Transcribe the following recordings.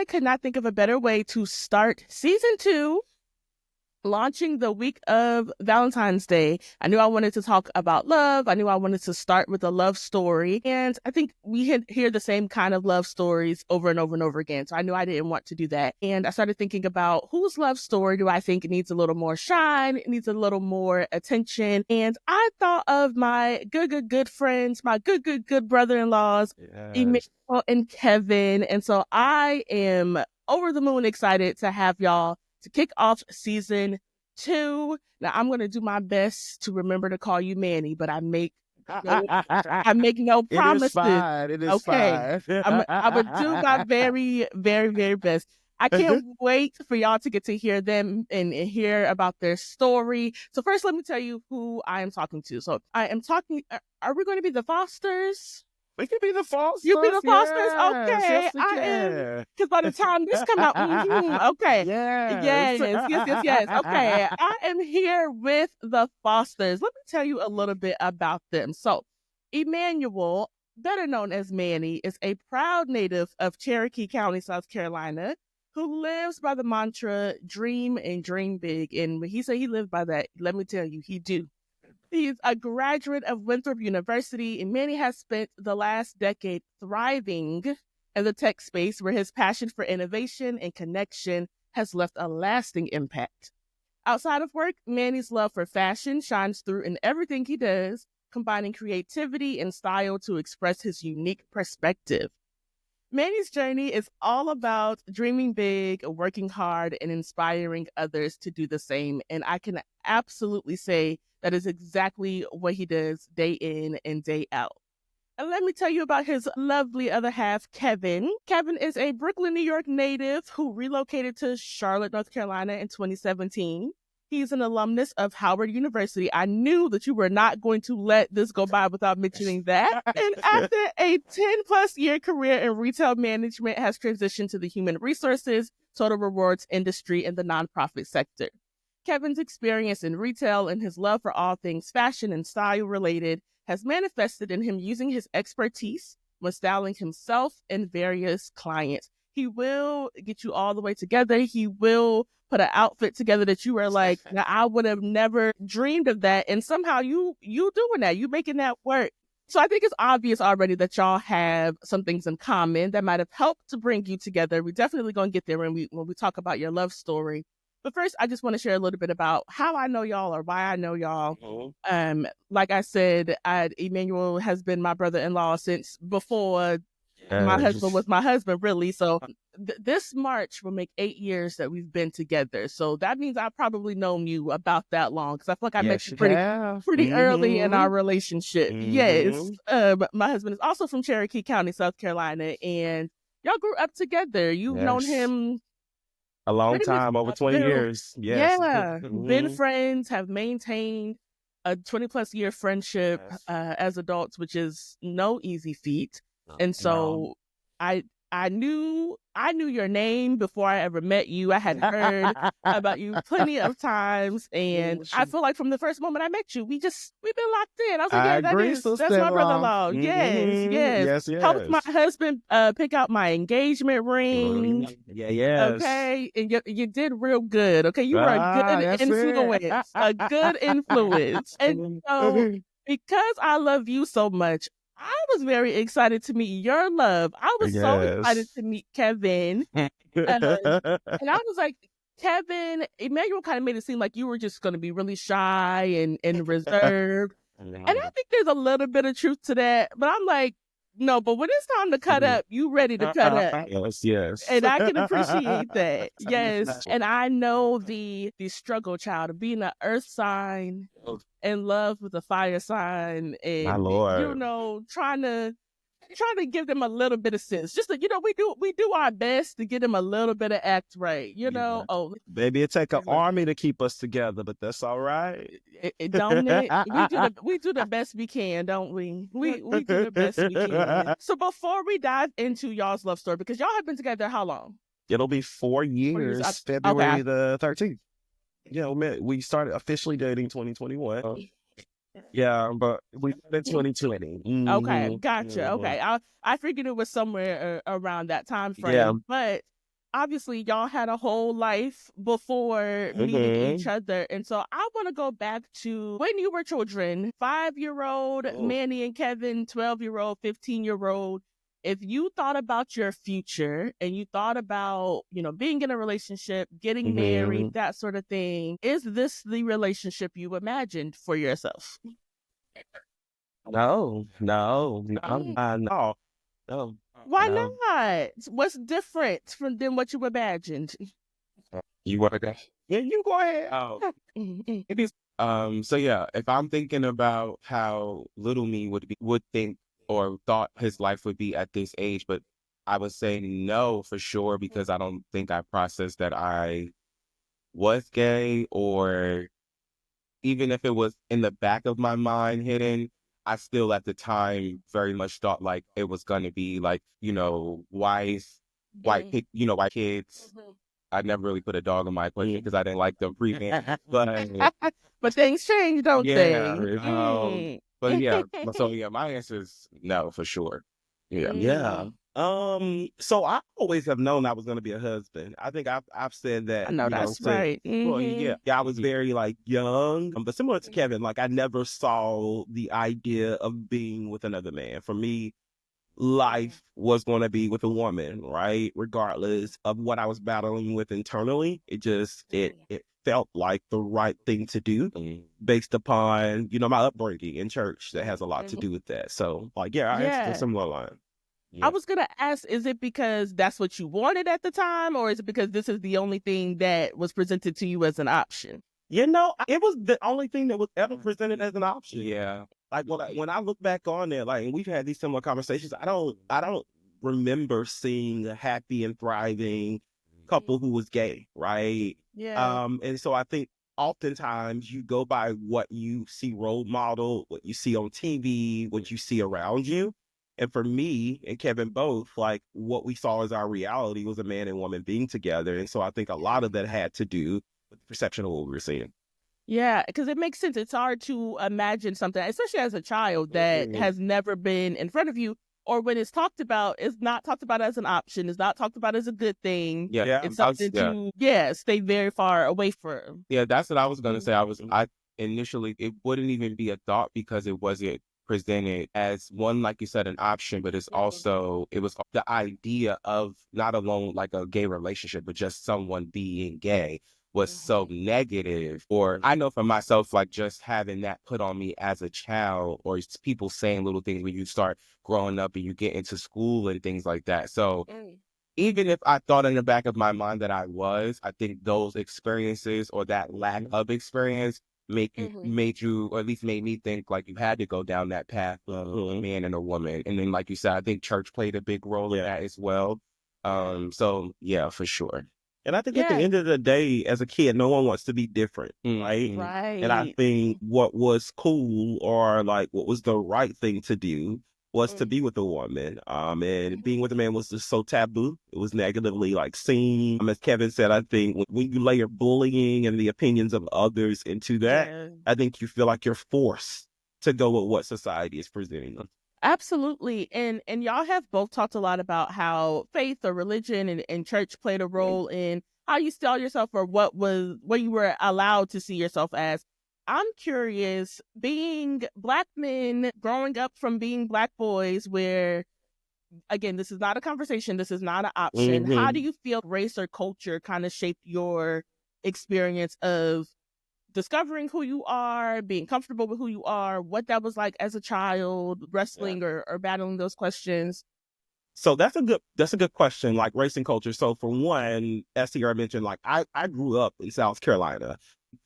I could not think of a better way to start season 2, launching the week of Valentine's Day. I knew I wanted to talk about love. I knew I wanted to start with a love story. And I think we hear the same kind of love stories over and over and over again. So I knew I didn't want to do that. And I started thinking about whose love story do I think needs a little more shine, needs a little more attention. And I thought of my good friends, my good brother-in-laws, Emmanuel and Kevin. And so I am over the moon excited to have y'all to kick off season 2. Now I'm going to do my best to remember to call you Manny, but I make no promises. It is fine. I would do my very, very, very best. I can't wait for y'all to get to hear them and hear about their story. So first, let me tell you who I am talking to. So I am talking, are we going to be the Fosters? We can be the Fosters. You be the Fosters? Yes, okay. yes, I am. Because by the time this come out, okay. Yes. Yes. Okay. I am here with the Fosters. Let me tell you a little bit about them. So, Emmanuel, better known as Manny, is a proud native of Cherokee County, South Carolina, who lives by the mantra, dream and dream big. And when he said he lived by that, let me tell you, he do. He's a graduate of Winthrop University, and Manny has spent the last decade thriving in the tech space where his passion for innovation and connection has left a lasting impact. Outside of work, Manny's love for fashion shines through in everything he does, combining creativity and style to express his unique perspective. Manny's journey is all about dreaming big, working hard, and inspiring others to do the same. And I can absolutely say that is exactly what he does day in and day out. And let me tell you about his lovely other half, Kevin. Kevin is a Brooklyn, New York native who relocated to Charlotte, North Carolina in 2017. He's an alumnus of Howard University. I knew that you were not going to let this go by without mentioning that. And after a 10-plus year career in retail management, has transitioned to the human resources, total rewards industry, and the nonprofit sector. Kevin's experience in retail and his love for all things fashion and style related has manifested in him using his expertise when styling himself and various clients. He will get you all the way together. He will put an outfit together that you are like, now, I would have never dreamed of that. And somehow you doing that, you making that work. So I think it's obvious already that y'all have some things in common that might have helped to bring you together. We're definitely going to get there when we talk about your love story. But first, I just want to share a little bit about how I know y'all or why I know y'all. Like I said, Emmanuel has been my brother-in-law since before my husband was my husband, really. So this March will make 8 years that we've been together. So that means I've probably known you about that long, because I feel like I met you pretty early in our relationship. Yes. My husband is also from Cherokee County, South Carolina, and y'all grew up together. You've known him a long time, over 20 years. Yes. Yeah. Been friends, have maintained a 20-plus year friendship as adults, which is no easy feat. And so I knew your name before I ever met you. I had heard about you plenty of times, and I feel like from the first moment I met you, we've been locked in. I was like, that's my brother-in-law. Yes. Helped my husband pick out my engagement ring. Okay, and you did real good. Okay, you were a good influence. A good influence. And so because I love you so much, I was very excited to meet your love. I was so excited to meet Kevin. And I was like, Kevin, Emmanuel kind of made it seem like you were just going to be really shy and reserved. And I think there's a little bit of truth to that. But I'm like, no, but when it's time to cut up, you ready to cut up. Yes. And I can appreciate that. Yes. And I know the struggle, child, of being an earth sign in love with a fire sign, and my Lord, trying to give them a little bit of sense. Just that, we do our best to get them a little bit of act right. Maybe it take an army to keep us together, but that's all right. Don't it? We do the best we can, don't we? We do the best we can. So before we dive into y'all's love story, because y'all have been together how long? It'll be 4 years. February the 13th. Yeah, we started officially dating 2021. Yeah, but we started 2020. Okay, gotcha. Okay, I figured it was somewhere around that time frame. Yeah. But obviously y'all had a whole life before meeting each other. And so I want to go back to when you were children, 5-year-old Manny and Kevin, 12-year-old, 15-year-old. If you thought about your future and you thought about, being in a relationship, getting married, that sort of thing, is this the relationship you imagined for yourself? No. No. Why not? What's different than what you imagined? You want to go? Yeah, you go ahead. Oh, it is. So yeah, if I'm thinking about how little me would think or thought his life would be at this age, but I would say no for sure because I don't think I processed that I was gay, or even if it was in the back of my mind hidden, I still at the time very much thought like it was gonna be like, white kids. I never really put a dog in my equation because I didn't like them pre-game. But things change, don't they? But yeah, so yeah, my answer is no for sure. Yeah. So I always have known I was going to be a husband. I think I've said I that, know that's right. well, yeah, I was very like young, but similar to Kevin, like I never saw the idea of being with another man. For me, life was going to be with a woman, right? Regardless of what I was battling with internally, it felt like the right thing to do based upon, my upbringing in church that has a lot to do with that. So like, yeah, I answered a similar line. I was going to ask, is it because that's what you wanted at the time, or is it because this is the only thing that was presented to you as an option? It was the only thing that was ever presented as an option. Yeah. Like when I look back on it, like, and we've had these similar conversations, I don't remember seeing a happy and thriving couple who was gay, right? Yeah. And so I think oftentimes you go by what you see role model, what you see on TV, what you see around you. And for me and Kevin both, like what we saw as our reality was a man and woman being together. And so I think a lot of that had to do with the perception of what we were seeing. Yeah, because it makes sense. It's hard to imagine something, especially as a child, that has never been in front of you, or when it's talked about, it's not talked about as an option. It's not talked about as a good thing. Yeah, it's something to stay very far away from. Yeah, that's what I was gonna say. I initially it wouldn't even be a thought because it wasn't presented as one, like you said, an option, but it was the idea of not alone like a gay relationship, but just someone being gay was so negative. Or I know for myself, like just having that put on me as a child, or it's people saying little things when you start growing up and you get into school and things like that. So even if I thought in the back of my mind that I think those experiences or that lack of experience made you, or at least made me think like you had to go down that path of a man and a woman. And then, like you said, I think church played a big role in that as well. So yeah, for sure. And I think at the end of the day, as a kid, no one wants to be different, right? Right. And I think what was cool or like what was the right thing to do was to be with a woman. And being with a man was just so taboo. It was negatively like seen. As Kevin said, I think when you layer bullying and the opinions of others into that, I think you feel like you're forced to go with what society is presenting them. Absolutely. And y'all have both talked a lot about how faith or religion and church played a role in how you saw yourself, or what you were allowed to see yourself as. I'm curious, being Black men, growing up from being Black boys, where, again, this is not a conversation, this is not an option. How do you feel race or culture kind of shaped your experience of discovering who you are, being comfortable with who you are, what that was like as a child, wrestling or battling those questions? So that's a good question, like race and culture. So for one, as Sierra mentioned, like I grew up in South Carolina.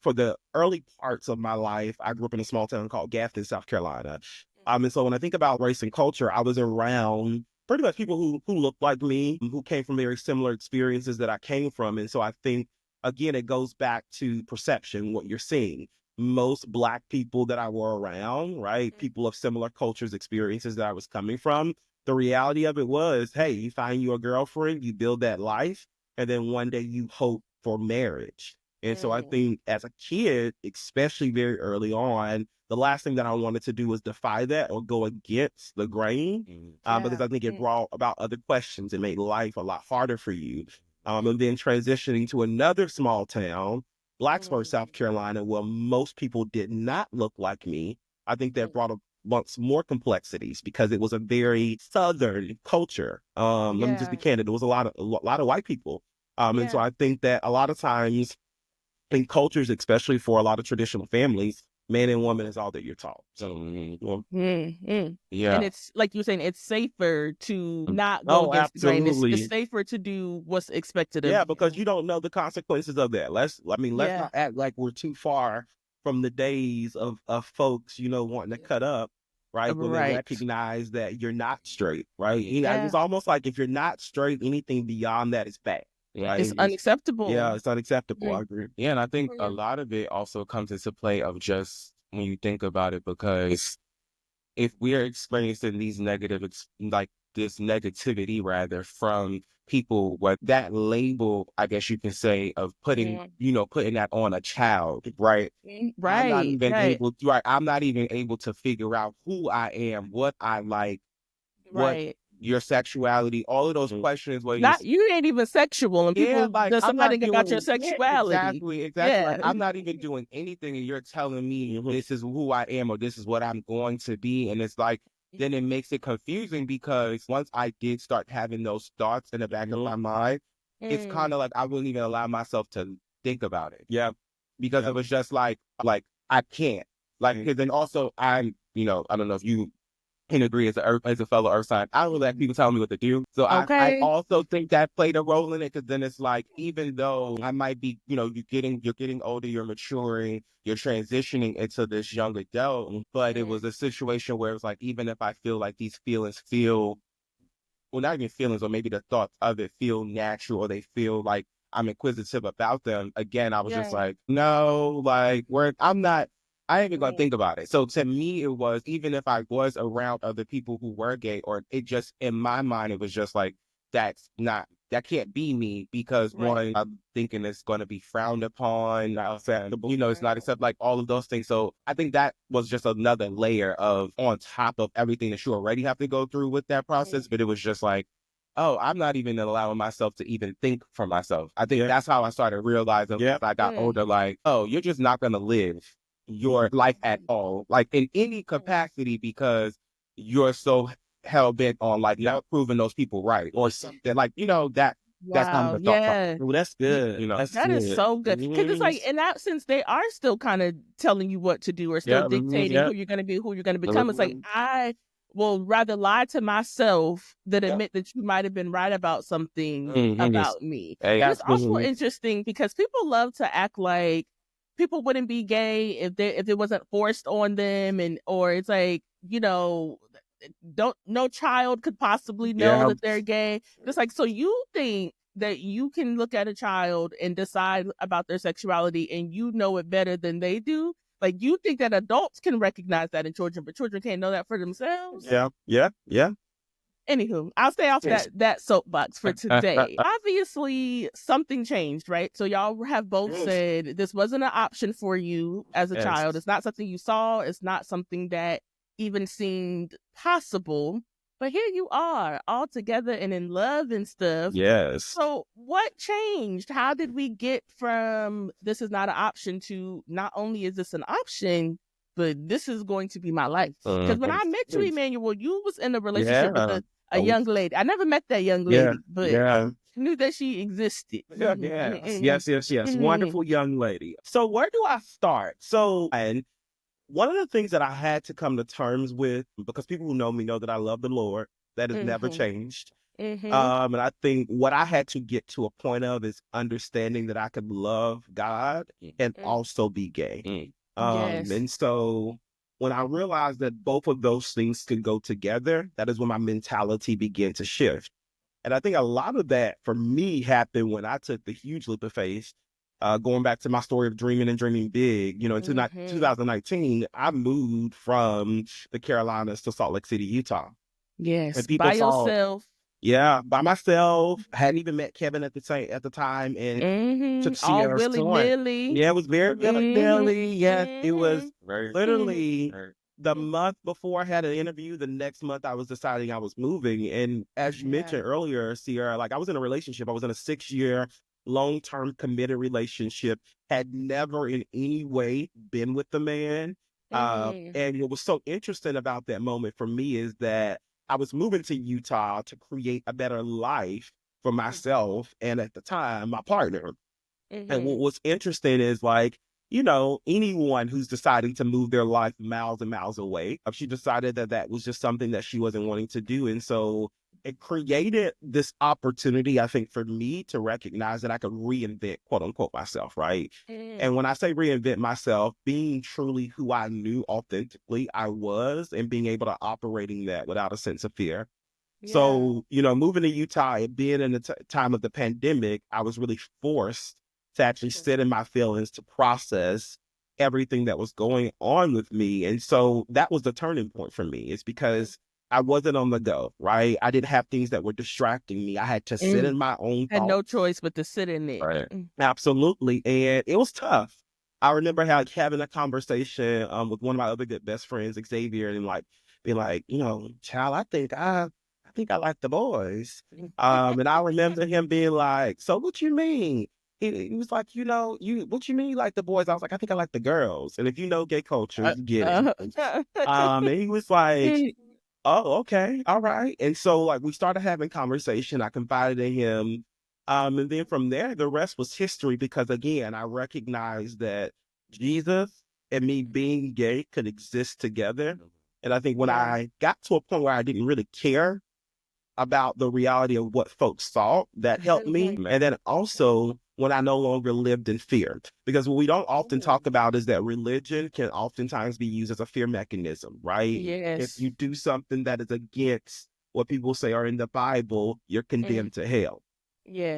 For the early parts of my life, I grew up in a small town called Gaffney, South Carolina. And so when I think about race and culture, I was around pretty much people who looked like me, who came from very similar experiences that I came from. And so I think, again, it goes back to perception, what you're seeing. Most Black people that I were around, right? People of similar cultures, experiences that I was coming from. The reality of it was, hey, you find you a girlfriend, you build that life, and then one day you hope for marriage. And so I think as a kid, especially very early on, the last thing that I wanted to do was defy that or go against the grain, because I think it brought about other questions and made life a lot harder for you. and then transitioning to another small town, Blacksburg, Mm, South Carolina, where most people did not look like me. I think that mm. brought amongst more complexities because it was a very southern culture. Let me just be Yeah, candid. There was a lot of white people. And so yeah. I think that a lot of times in cultures, especially for a lot of traditional families, man and woman is all that you're taught. So, well, Mm, mm. And yeah. it's like you're saying, it's safer to not go Oh, against the grain. It's absolutely. safer to do what's expected of Yeah, you. because you don't know the consequences of that. Let's Yeah, not act like we're too far from the days of folks, wanting to cut up, right? When they right. recognize that you're not straight, right? Yeah, It's almost like if you're not straight, anything beyond that is bad. Right. it's Yeah, unacceptable. it's unacceptable. I Mm, agree. Yeah, and I think a mm, lot of it also comes into play of just when you think about it, because if we're experiencing these like this negativity rather from people, what that label, I guess you can say, of mm, putting that on a child, right? mm. I'm not Right, even right, able to, right? I'm not even able to figure out who I am, what I like, what right. your sexuality, all of those questions where you Not you ain't even sexual, and yeah, people like I'm not deciding about your doing yeah, sexuality. exactly. Like Yeah. I'm not even doing anything, and you're telling me this is who I am or this is what I'm going to be, and it's like then it makes it confusing because once I did start having those thoughts in the back of my mind, it's kind Mm, of like I wouldn't even allow myself to think about it. Yeah, because it was just like I can't like because then also I don't know if you can agree as a fellow Earth sign. I don't really like people telling me what to do. So I okay. also think that played a role in it because then it's like even though I might be, you're getting older, you're maturing, you're transitioning into this young adult, but it Mm, was a situation where it's like even if I feel like these feelings feel well, not even feelings, or maybe the thoughts of it feel natural, or they feel like I'm inquisitive about them. Again, I was just yeah. like, no, like, I'm not, I ain't even gonna Mm, think about it. So to me, it was, even if I was around other people who were gay, or it just, in my mind, it was just like, that can't be me because right. one, I'm thinking it's going to be frowned upon, not acceptable, it's not Mm, acceptable, like all of those things. So I think that was just another layer of on top of everything that you already have to go through with that process. mm, But it was just like, oh, I'm not even allowing myself to even think for myself. I think that's how I started realizing as I got mm, older, like, oh, you're just not going to live your life at all, like in any mm. capacity, because you're so hell bent on like not proving those people right or something. Like, that's not Wow, the thought process. yeah. Oh, that's Y good. That's that is good. so good because it's like, in that sense, they are still kinda telling you what to do or still Yeah. dictating Yeah. who you're gonna be, who you're gonna become. It's like, Mhm. I will rather lie to myself than Yeah. admit that you might have been right about something Mhm. about me. Hey, And it's also absolutely. interesting because people love to act like people wouldn't be gay if it wasn't forced on them, and or it's like, don't no child could possibly know Yeah. that they're gay. It's like, so you think that you can look at a child and decide about their sexuality and you know it better than they do? Like, you think that adults can recognize that in children, but children can't know that for themselves? Yeah. Yeah. Yeah. Anywho, I'll stay off Yes. that soapbox for today. Obviously, something changed, right? So y'all have both Yes. said this wasn't an option for you as a child. Yes. It's not something you saw. It's not something that even seemed possible. But here you are, all together and in love and stuff. Yes. So what changed? How did we get from this is not an option to not only is this an option, but this is going to be my life? Because when I met you, Mhm. Emmanuel, you was in a relationship with Yeah. a young lady. I never met that young Yeah. lady, but Yeah. knew that she existed. Yeah, Mhm, yes, mhm, yes, yes, yes. mhm, Wonderful young lady. So where do I start? So, and one of the things that I had to come to terms with, because people who know me know that I love the Lord, that has never mhm, changed. mhm, And I think what I had to get to a point of is understanding that I could love God and mm. also be gay. Yes. And so when I realized that both of those things could go together, that is when my mentality began to shift. And I think a lot of that for me happened when I took the huge leap of faith. Going back to my story of dreaming and dreaming big, in Mhm. 2019, I moved from the Carolinas to Salt Lake City, Utah. And Yes. people By thought, yourself. yeah, by myself. Hadn't even met Kevin at the time, and took Mhm. All Sierra's willy son. nilly. Yeah, it was very Mhm. willy-nilly. Yes, it was Mhm. literally the month before I had an interview, the next month I was deciding I was moving. And as you Yeah. mentioned earlier, Sierra, like I was in a relationship. I was in a 6 year long-term committed relationship, had never in any way been with the man. Mm-hmm. And what was so interesting about that moment for me is that I was moving to Utah to create a better life for myself and at the time, my partner. And what Mm-hmm. was interesting is like, anyone who's deciding to move their life miles and miles away, she decided that that was just something that she wasn't wanting to do. And so it created this opportunity, I think, for me to recognize that I could reinvent, quote unquote, myself, right? And Mm-hmm. when I say reinvent myself, being truly who I knew authentically I was and being able to operating that without a sense of fear. Yeah. So, moving to Utah and being in the time of the pandemic, I was really forced to actually sit in my feelings to process everything that was going on with me. And so that was the turning point for me. It's because I wasn't on the go, right? I didn't have things that were distracting me. I had to sit Mm. in my own Had no thoughts. choice but to sit in it. Right. Mm. Absolutely. And it was tough. I remember having a conversation with one of my other good best friends, Xavier, and like being like, child, I think I like the boys. And I remember him being like, so what you mean? He was like, what you mean you like the boys? I was like, I think I like the girls. And if you know gay culture, Uh, you get it. uh, And he was like, mm, oh, okay. All right. And so like we started having conversation. I confided in him. And then from there, the rest was history because again, I recognized that Jesus and me being gay could exist together. And I think when yeah. I got to a point where I didn't really care about the reality of what folks thought, that helped me. Mhm. And then also when I no longer lived in fear. Because what we don't often Mhm. talk about is that religion can oftentimes be used as a fear mechanism, right? If Yes. you do something that is against what people say are in the Bible, you're Mm. condemned to hell.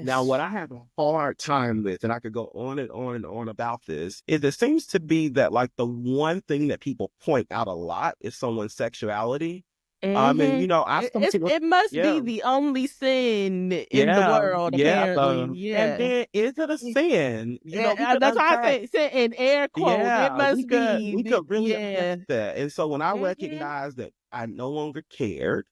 Now, what Yes. I have a hard time with, and I could go on and on and on about this, is it seems to be that like the one thing that people point out a lot is someone's sexuality. And Mhm. I've come to, It must be yeah, the only sin in the yeah, world, yeah. apparently. And Yeah. then is it a sin? We could That's why I unpack. say sin in air quotes. It Yeah, we must could be we could really unpack yeah. that. And so when I Mhm. recognized that I no longer cared,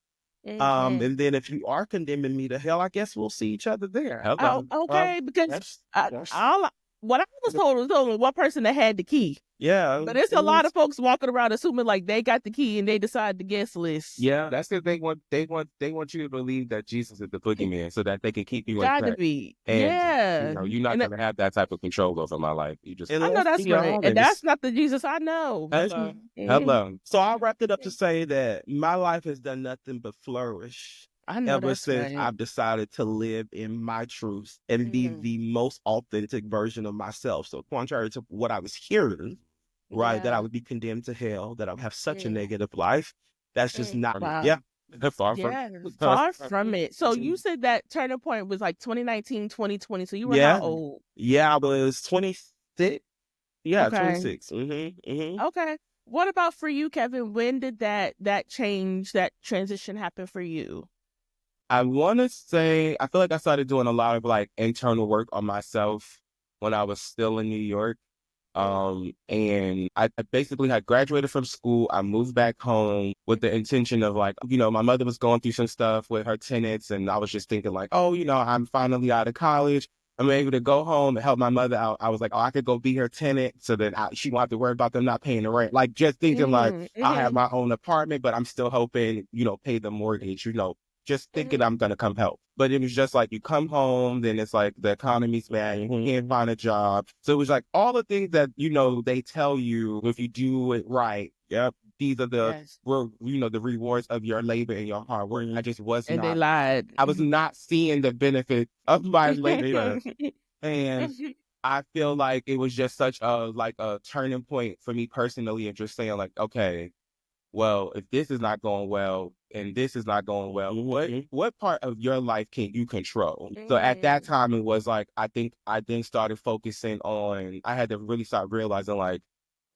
Mhm. and then if you are condemning me to hell, I guess we'll see each other there. Oh, Hello. okay, because That's I, that's all what I was told was only one person that had the key. yeah. But it's It a lot was of folks walking around assuming like they got the key and they decide the guest list. yeah. That's because they want you to believe that Jesus is the boogeyman so that they can keep you in Got to check. be. And Yeah. you're not And gonna have that type of control over my life. You just I and know let's that's be right. And that's honest. not the Jesus I know. Hello. Mhm. Hello. So I wrapped it up to say that my life has done nothing but flourish I know ever that's since right. I've decided to live in my truth and be Mhm. the most authentic version of myself. So contrary to what I was hearing, right, that I Yeah. would be condemned to hell, that I would have such a Mm. negative life, that's just not Wow. yeah. Far from Yeah. Far from it. So you said that turning point was like 2019, 2020. So you were how yeah. old? Yeah, I was 26. Yeah, Okay. 26. Mm-hmm. Okay. What about for you, Kevin? When did that change, that transition happen for you? I want to say, I feel like I started doing a lot of like internal work on myself when I was still in New York. And I basically had graduated from school. I moved back home with the intention of like, my mother was going through some stuff with her tenants. And I was just thinking like, oh, I'm finally out of college. I'm able to go home and help my mother out. I was like, oh, I could go be her tenant so that she won't have to worry about them not paying the rent. Like just thinking like Mm, I'll have mhm, my own apartment, but I'm still hoping, pay the mortgage, just thinking mhm, I'm gonna come help. But it was just like you come home, then it's like the economy's bad, you can't find a job. So it was like all the things that they tell you if you do it right. Yep, these are yes. the rewards of your labor and your hard work. I just was And they not. lied. I was not seeing the benefit of my labor, and I feel like it was just such a turning point for me personally, and just saying like, okay, well, if this is not going well and this is not going well, what part of your life can you control? So at that Mm, time, it was like I think I then started focusing on. I had to really start realizing like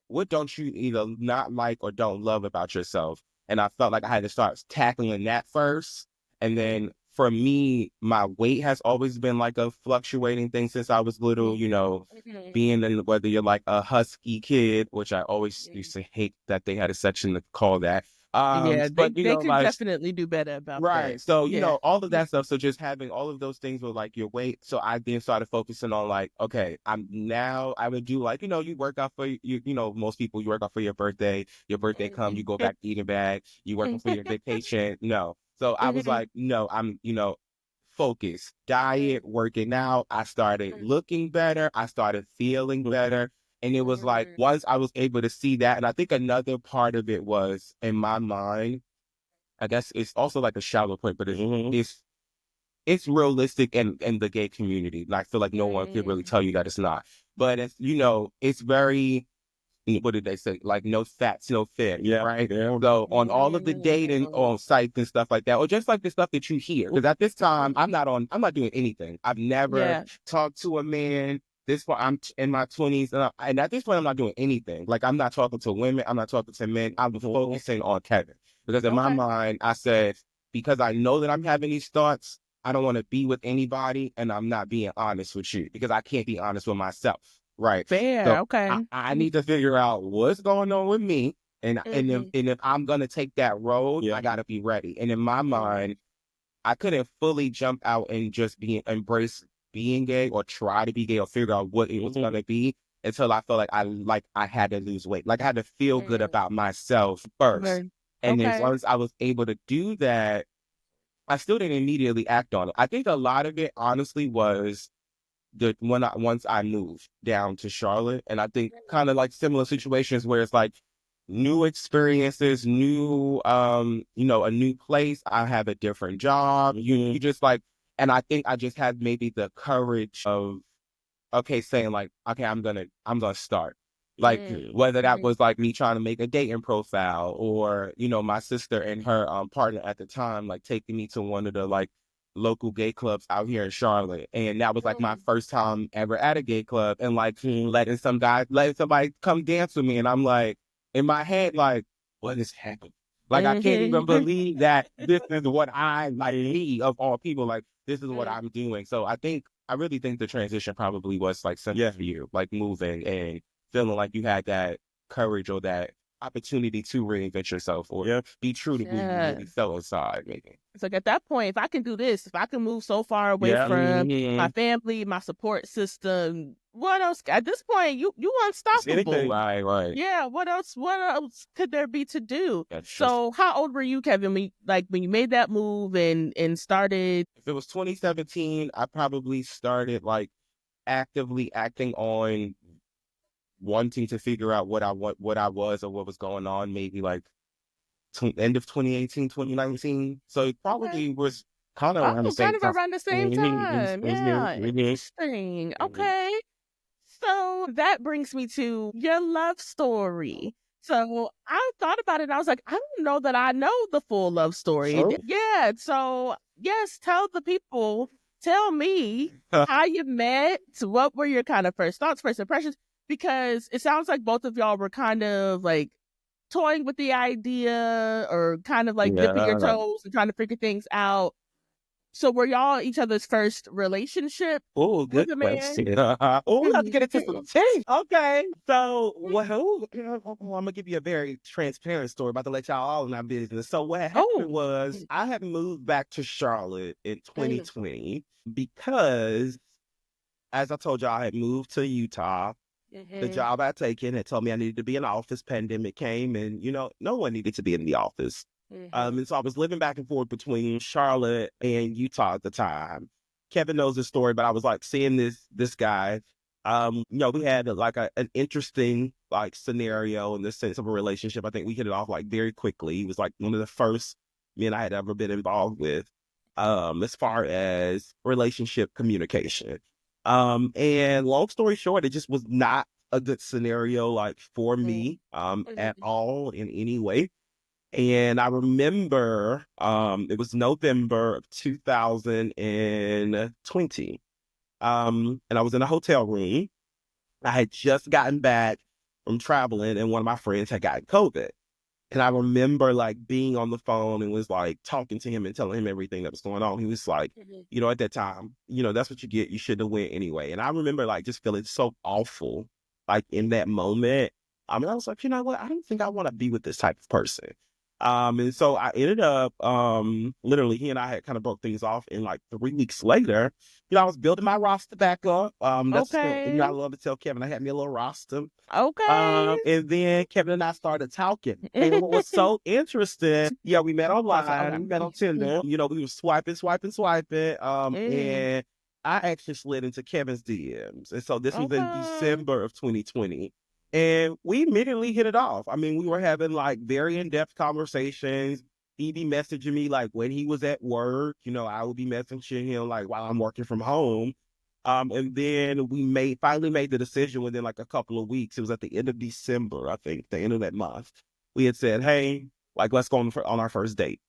what don't you either not like or don't love about yourself, and I felt like I had to start tackling that first, and then for me, my weight has always been like a fluctuating thing since I was little, being in, whether you're like a husky kid, which I always used to hate that they had a section to call that. Yeah, But they could definitely do better about that. right. So, Yeah. all of that stuff. So just having all of those things with like your weight. So I then started focusing on like, okay, I would do like, you work out for most people, you work out for your birthday come, you go back to eating bag, you work out for your vacation. No. So I was like, no, I'm, focused, diet, working out. I started looking better. I started feeling better. And it was like, once I was able to see that, and I think another part of it was in my mind, I guess it's also like a shallow point, but it's realistic in the gay community. And I feel like no one could really tell you that it's not. But it's very, what did they say? Like no fats, no fit. Yeah. Right. Yeah. So on all of the dating on sites and stuff like that, or just like the stuff that you hear. Because at this time, I'm not doing anything. I've never Yeah. talked to a man. This point, in my 20s, and at this point, I'm not doing anything. Like I'm not talking to women. I'm not talking to men. I'm focusing on Kevin because in my Okay. mind, I said because I know that I'm having these thoughts, I don't want to be with anybody, and I'm not being honest with you because I can't be honest with myself. Right. Fair. So Okay. I need to figure out what's going on with me. And if I'm gonna take that road, I gotta be ready. And in my mind, I couldn't fully jump out and just embrace being gay or try to be gay or figure out what it was gonna be until I felt like I had to lose weight. Like I had to feel good about myself first. Okay. And then Okay. once I was able to do that, I still didn't immediately act on it. I think a lot of it honestly was once I moved down to Charlotte, and I think kind of like similar situations where it's like new experiences, a new place. I have a different job. You just like, and I think I just had maybe the courage of okay, saying like, okay, I'm gonna start. Like whether that was like me trying to make a dating profile or, my sister and her partner at the time, like taking me to one of the like local gay clubs out here in Charlotte. And that was like my first time ever at a gay club and like letting somebody come dance with me. And I'm like in my head, like, what is happening? Like I can't even believe that this is what I like me of all people, like this is what I'm doing. So I really think the transition probably was like similar for you, like moving and feeling like you had that courage or that opportunity to reinvent yourself or be true to who you Yeah. really felt inside, maybe. It's like at that point, if I can do this, if I can move so far away Yeah. from my Mhm. family, my support system, what else? At this point, you It's anything. unstoppable. Right, right. Yeah. What else? What else could there be to do? That's just So, how old were you, Kevin? When you made that move and started? if it was 2017, I probably started like actively acting on wanting to figure out what I was or what was going on, maybe like end of 2018, 2019. So it Okay. probably was kind of around the Oh, same kind of time. around the same Mhm, time. mhm, Yeah. mhm, Interesting. mhm. Okay. So that brings me to your love story. So I thought about it. I was like, I don't know that I know the full love story. So Yeah. So, yes, tell the people, tell me how you met. What were your kind of first thoughts, first impressions? Because it sounds like both of y'all were kind of like toying with the idea or kind of like dipping your yeah. toes and trying to figure things out. So were y'all each other's first relationship Oh, with good a man? question. Oh, we have to get into some tea. Okay. So, well, I'm gonna give you a very transparent story about to let y'all all in our business. So, what happened Oh. was I had moved back to Charlotte in 2020 because, as I told y'all, I had moved to Utah. The Mhm. job I'd taken had told me I needed to be in the office. Pandemic came, and no one needed to be in the office. Mhm. And so I was living back and forth between Charlotte and Utah at the time. Kevin knows this story, but I was like seeing this guy. We had like an interesting like scenario in the sense of a relationship. I think we hit it off like very quickly. He was like one of the first men I had ever been involved with, as far as relationship communication. And long story short, it just was not a good scenario like for me, at all in any way. And I remember it was November of 2020. And I was in a hotel room. I had just gotten back from traveling, and one of my friends had gotten COVID. And I remember like being on the phone and was like talking to him and telling him everything that was going on. He was like, at that time, that's what you get. You shouldn't have went anyway. And I remember like just feeling so awful, like in that moment. I mean, I was like, you know what? I don't think I want to be with this type of person. And so I ended up, literally, he and I had kind of broke things off. And like 3 weeks later, I was building my roster back up. That's Okay. I love to tell Kevin I had me a little roster. Okay. And then Kevin and I started talking. And what was so interesting, we met online, we met on Tinder. We were swiping. And I actually slid into Kevin's DMs. And so this was in Okay. December of 2020. And we immediately hit it off. I mean, we were having like very in-depth conversations. He'd be messaging me like when he was at work. I would be messaging him like while I'm working from home. And then we finally made the decision within like a couple of weeks. It was at the end of December, I think, the end of that month. We had said, hey, like, let's go on our first date.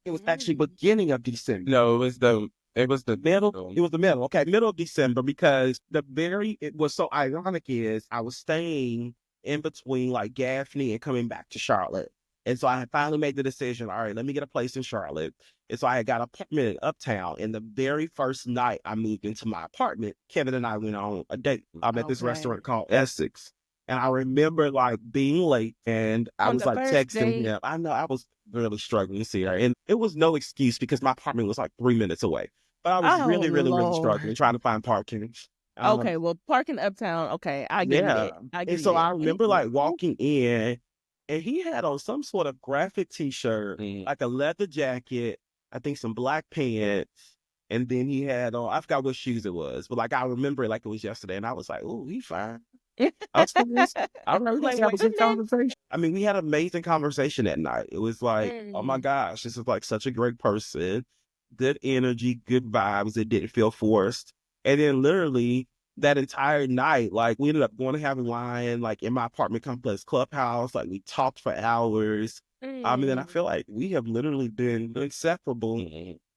It was actually beginning of December. No, it was the middle. It was the middle. Okay, middle of December, because it was so ironic is I was staying in between like Gaffney and coming back to Charlotte. And so I had finally made the decision, all right, let me get a place in Charlotte. And so I had got an apartment in Uptown. And the very first night I moved into my apartment, Kevin and I went on a date. I'm at this Okay. restaurant called Essex. And I remember like being late and I On was the like first texting date. him. I know I was really struggling to see her. And it was no excuse because my apartment was like 3 minutes away. But I was Oh really, really, really struggling Lord. trying to find parking. Um, Okay, well, parking uptown. Okay, I get yeah. it. I And get so it. I remember like walking in and he had on some sort of graphic t-shirt, like a leather jacket, I think some black pants. And then he had on, I forgot what shoes it was, but like I remember it like it was yesterday. And I was like, oh, he fine. I was serious. I remember Like, we have wait a a good minute. conversation. I mean, we had an amazing conversation that night. It was like, oh my Mm. gosh, this is like such a great person, good energy, good vibes. It didn't feel forced. And then literally that entire night, like we ended up going to have wine, like in my apartment complex clubhouse. Like we talked for hours. And then I Mm. feel like we have literally been inseparable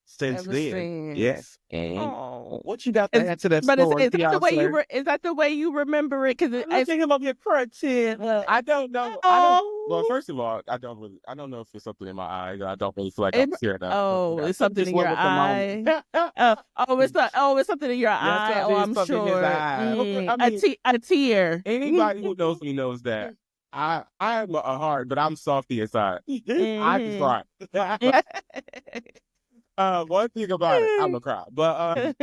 since Ever then. since. Yes. And Oh. what you got to add to that But story, is that the way fiance? is that the way you remember it? Because Look it's at him up here crunching. I don't know. I don't. Well, oh, first of all, I don't really. I don't know if it's something in my eye. I don't really feel like I'm it, scared of. oh, it's I'm something just in your went with the moment. eye. It's something in your Yes, eye. that Oh, is I'm something in his sure. eye. I A mean, a tear. anybody who knows me knows that I am a heart, but I'm softy inside. I can Mm-hmm. cry. One thing about it, I'm a cry. But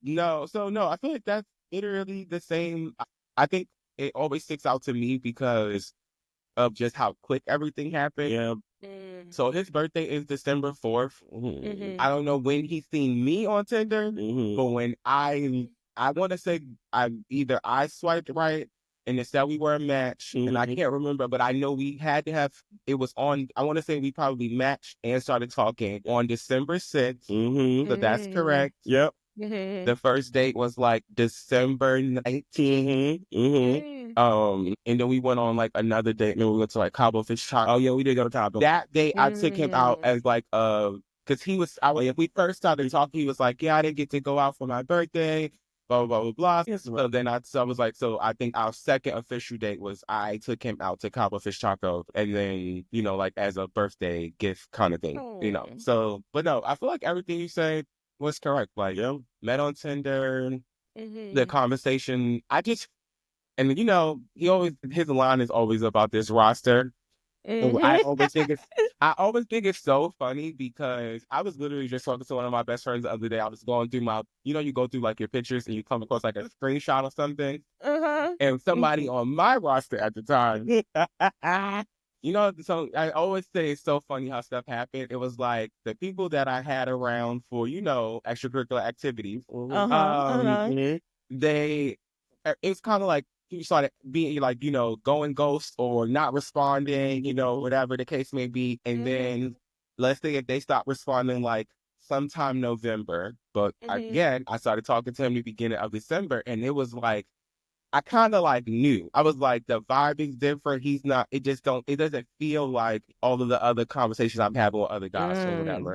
no, so no, I feel like that's literally the same. I think it always sticks out to me because of just how quick everything happened. Yeah. Mm, So his birthday is December 4th. I mhm, don't know when he seen me on Tinder, but when I want to say I swiped right and it said we were a match, and I can't remember, but I know we had to have it was on. I want to say we probably matched and started talking on December 6th. So that's mm, correct. Yep. mhm, The first date was like December 19th. mm, And then we went on like another date, and then we went to like Cabo Fish Taco. Oh yeah, we did go to Cabo. That day I took him out mm. as like because if we first started talking, he was like, yeah, I didn't get to go out for my birthday, blah blah blah blah. Yes, so then I was like, so I think our second official date was I took him out to Cabo Fish Taco, and then like as a birthday gift kind of thing. Oh. So, but no, I feel like everything you say was correct. Like, met on Tinder, the Mhm, conversation. And he always his line is always about this roster. And mhm. I always think it's so funny because I was literally just talking to one of my best friends the other day. I was going through you go through like your pictures and you come across like a screenshot or something. Uh-huh. And somebody on my roster at the time, so I always say it's so funny how stuff happened. It was like the people that I had around for, extracurricular activities. Uh-huh. Uh-huh. They, it's kind of like you started being like, going ghost or not responding, whatever the case may be. And Mhm, then let's say if they stop responding like sometime November, but mhm. again, I started talking to him the beginning of December and it was like, I kind of like knew. I was like, the vibe is different. He's not, it doesn't feel like all of the other conversations I'm having with other guys or whatever.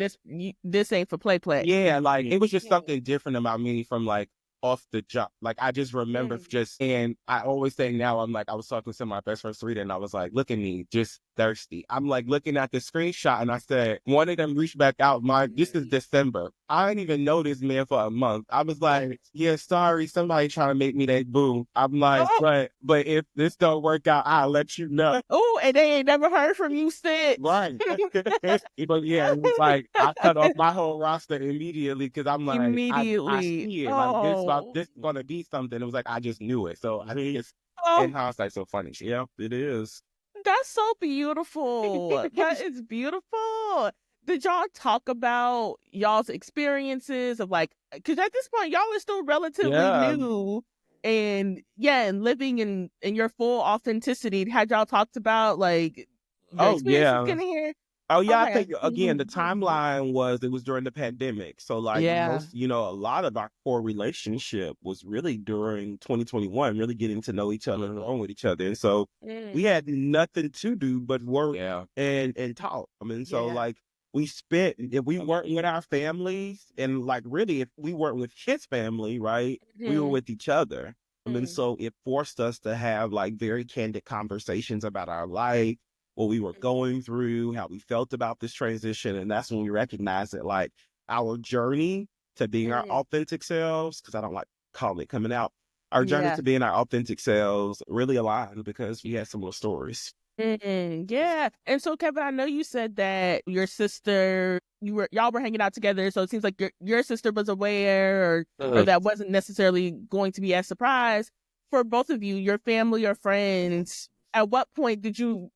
This ain't for play. Yeah, like it was just something different about me from like off the jump. Like I just remember Mm. and I always say now, I'm like, I was talking to my best friend Sarita and I was like, look at me, just thirsty. I'm like looking at the screenshot and I said, one of them reached back out. This is December. I didn't even know this man for a month. I was like, yeah, sorry, somebody trying to make me that boo. I'm like, Oh, but if this don't work out, I'll let you know. oh, and they ain't never heard from you since. Right. But yeah, it was like I cut off my whole roster immediately because I'm like, I Immediately. see it. Like Oh, this is gonna be something. It was like I just knew it. So I think it's in oh, hindsight so funny. Yeah, it is. that's so beautiful. That is beautiful. Did y'all talk about y'all's experiences of like, because at this point, y'all are still relatively Yeah. new and yeah, and living in your full authenticity. Had y'all talked about like your Oh experiences yeah. getting here? Oh yeah, I Okay. think again the timeline was it was during the pandemic. So like Yeah. most, a lot of our core relationship was really during 2021, really getting to know each other and along with each other. And so we Mm, had nothing to do but work and talk. I mean, so yeah. like we spent if we weren't with our families and like really if we weren't with his family, right, we were Mhm. with each other. I mean, Mm, so it forced us to have like very candid conversations about our life what we were going through, how we felt about this transition. And that's when we recognized that like our journey to being our mm, authentic selves, because I don't like calling it coming out, our journey yeah. to being our authentic selves really aligned because we had similar stories. Yeah. And so Kevin, I know you said that your sister, y'all were hanging out together, so it seems like your sister was aware or that wasn't necessarily going to be a surprise for both of you, your family or friends. At what point did you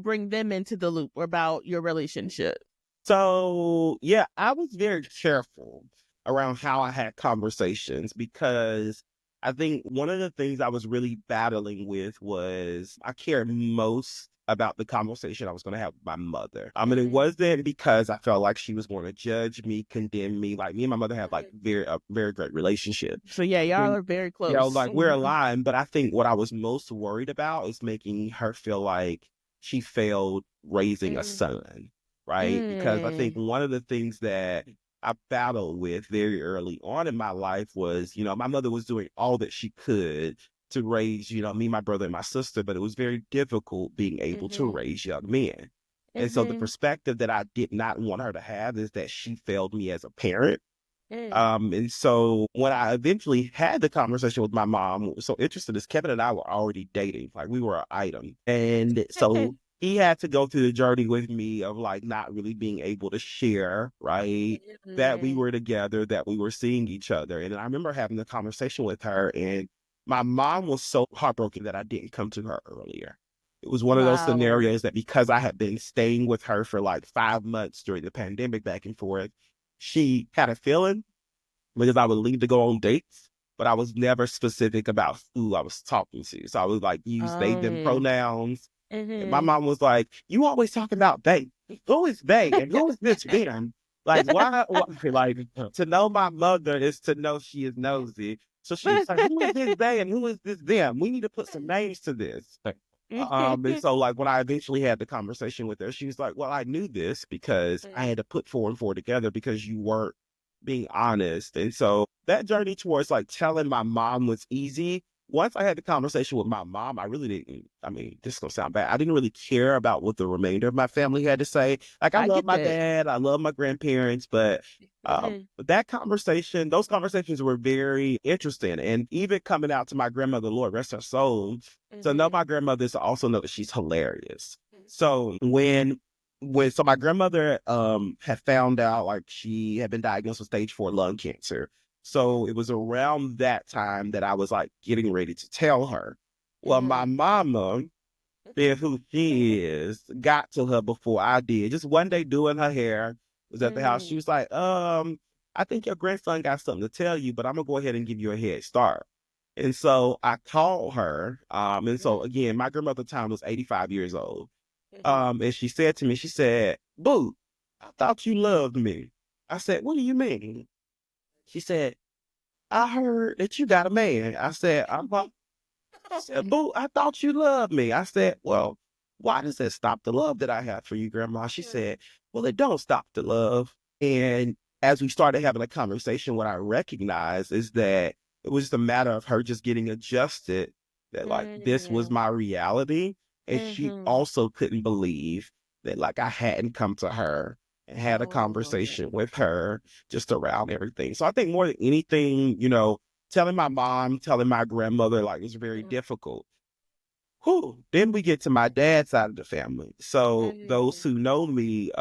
bring them into the loop about your relationship? So, yeah, I was very careful around how I had conversations because I think one of the things I was really battling with was I cared most about the conversation I was going to have with my mother. I mean, it Mm-hmm. wasn't because I felt like she was going to judge me, condemn me. Like me and my mother had like a very great relationship. So yeah, y'all And, are very close. like we're aligned, but I think what I was most worried about is making her feel like she failed raising a Mm, son, right? Because I think mm, one of the things that I battled with very early on in my life was, my mother was doing all that she could to raise, me, my brother, and my sister, but it was very difficult being able to mhm, raise young men. And so the mhm, perspective that I did not want her to have is that she failed me as a parent. mm. And so when I eventually had the conversation with my mom, what was so interesting is Kevin and I were already dating, like we were an item. And so he had to go through the journey with me of like not really being able to share, right? That we Mm. were together, that we were seeing each other. And I remember having the conversation with her, and my mom was so heartbroken that I didn't come to her earlier. It was one of those Wow. scenarios that because I had been staying with her for like 5 months during the pandemic back and forth, she had a feeling because I would leave to go on dates, but I was never specific about who I was talking to. So I would like use they, them Um, pronouns. And my mhm. mom was like, you always talk about they. Who is they? And who is this them? Like, why? Like, to know my mother is to know she is nosy. So she's like, who is this they and who is this them? We need to put some names to this. And so like when I eventually had the conversation with her, she was like, well, I knew this because I had to put four and four together because you weren't being honest. And so that journey towards like telling my mom was easy. Once I had the conversation with my mom, I really didn't. I mean, this is gonna sound bad. I didn't really care about what the remainder of my family had to say. Like, I I love get my that. dad, I love my grandparents, Mhm, but those conversations were very interesting. And even coming out to my grandmother, Lord rest her soul, to know mhm, my grandmother is to also know that she's hilarious. So so my grandmother had found out like she had been diagnosed with stage 4 lung cancer. So it was around that time that I was like getting ready to tell her. Well, my mm, mama, being who she is, got to her before I did. Just one day doing her hair, was at the house. She mm, was like, I think your grandson got something to tell you, but I'm gonna go ahead and give you a head start. And so I called her. And so mm, again, my grandmother at the time was 85 years old. mhm, And she said to me, she said, Boo, I thought you loved me. I said, what do you mean? She said, I heard that you got a man. I said, she said, Boo, I thought you loved me. I said, well, why does that stop the love that I have for you, Grandma? She said, well, it don't stop the love. And as we started having a conversation, what I recognized is that it was just a matter of her just getting adjusted that like this was mm, my reality. And she Mm-hmm. also couldn't believe that like I hadn't come to her and had a Oh. conversation with her just around everything. So I think more than anything, telling my mom, telling my grandmother, like it's very difficult. Whew. Then we get to my dad's side of the family. So those Mm-hmm. who know me,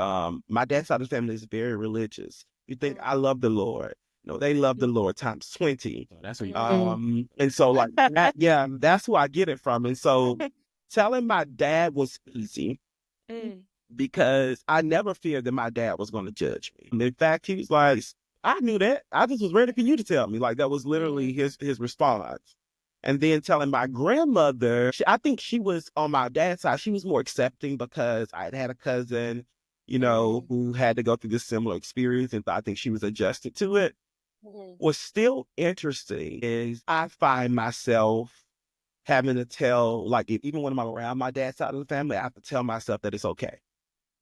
my dad's side of the family is very religious. You think I love the Lord. No, they love the Lord times 20. Oh, that's what you and so like that, yeah, that's who I get it from. And so telling my dad was easy Mm. because I never feared that my dad was going to judge me. And in fact, he was like, I knew that. I just was ready for you to tell me. Like that was literally his response. And then telling my grandmother, I think she was on my dad's side. She was more accepting because I had a cousin, Mm. who had to go through this similar experience, and I think she was adjusted to it. Mm. What's still interesting is I find myself having to tell, like, even when I'm around my dad's side of the family, I have to tell myself that it's okay,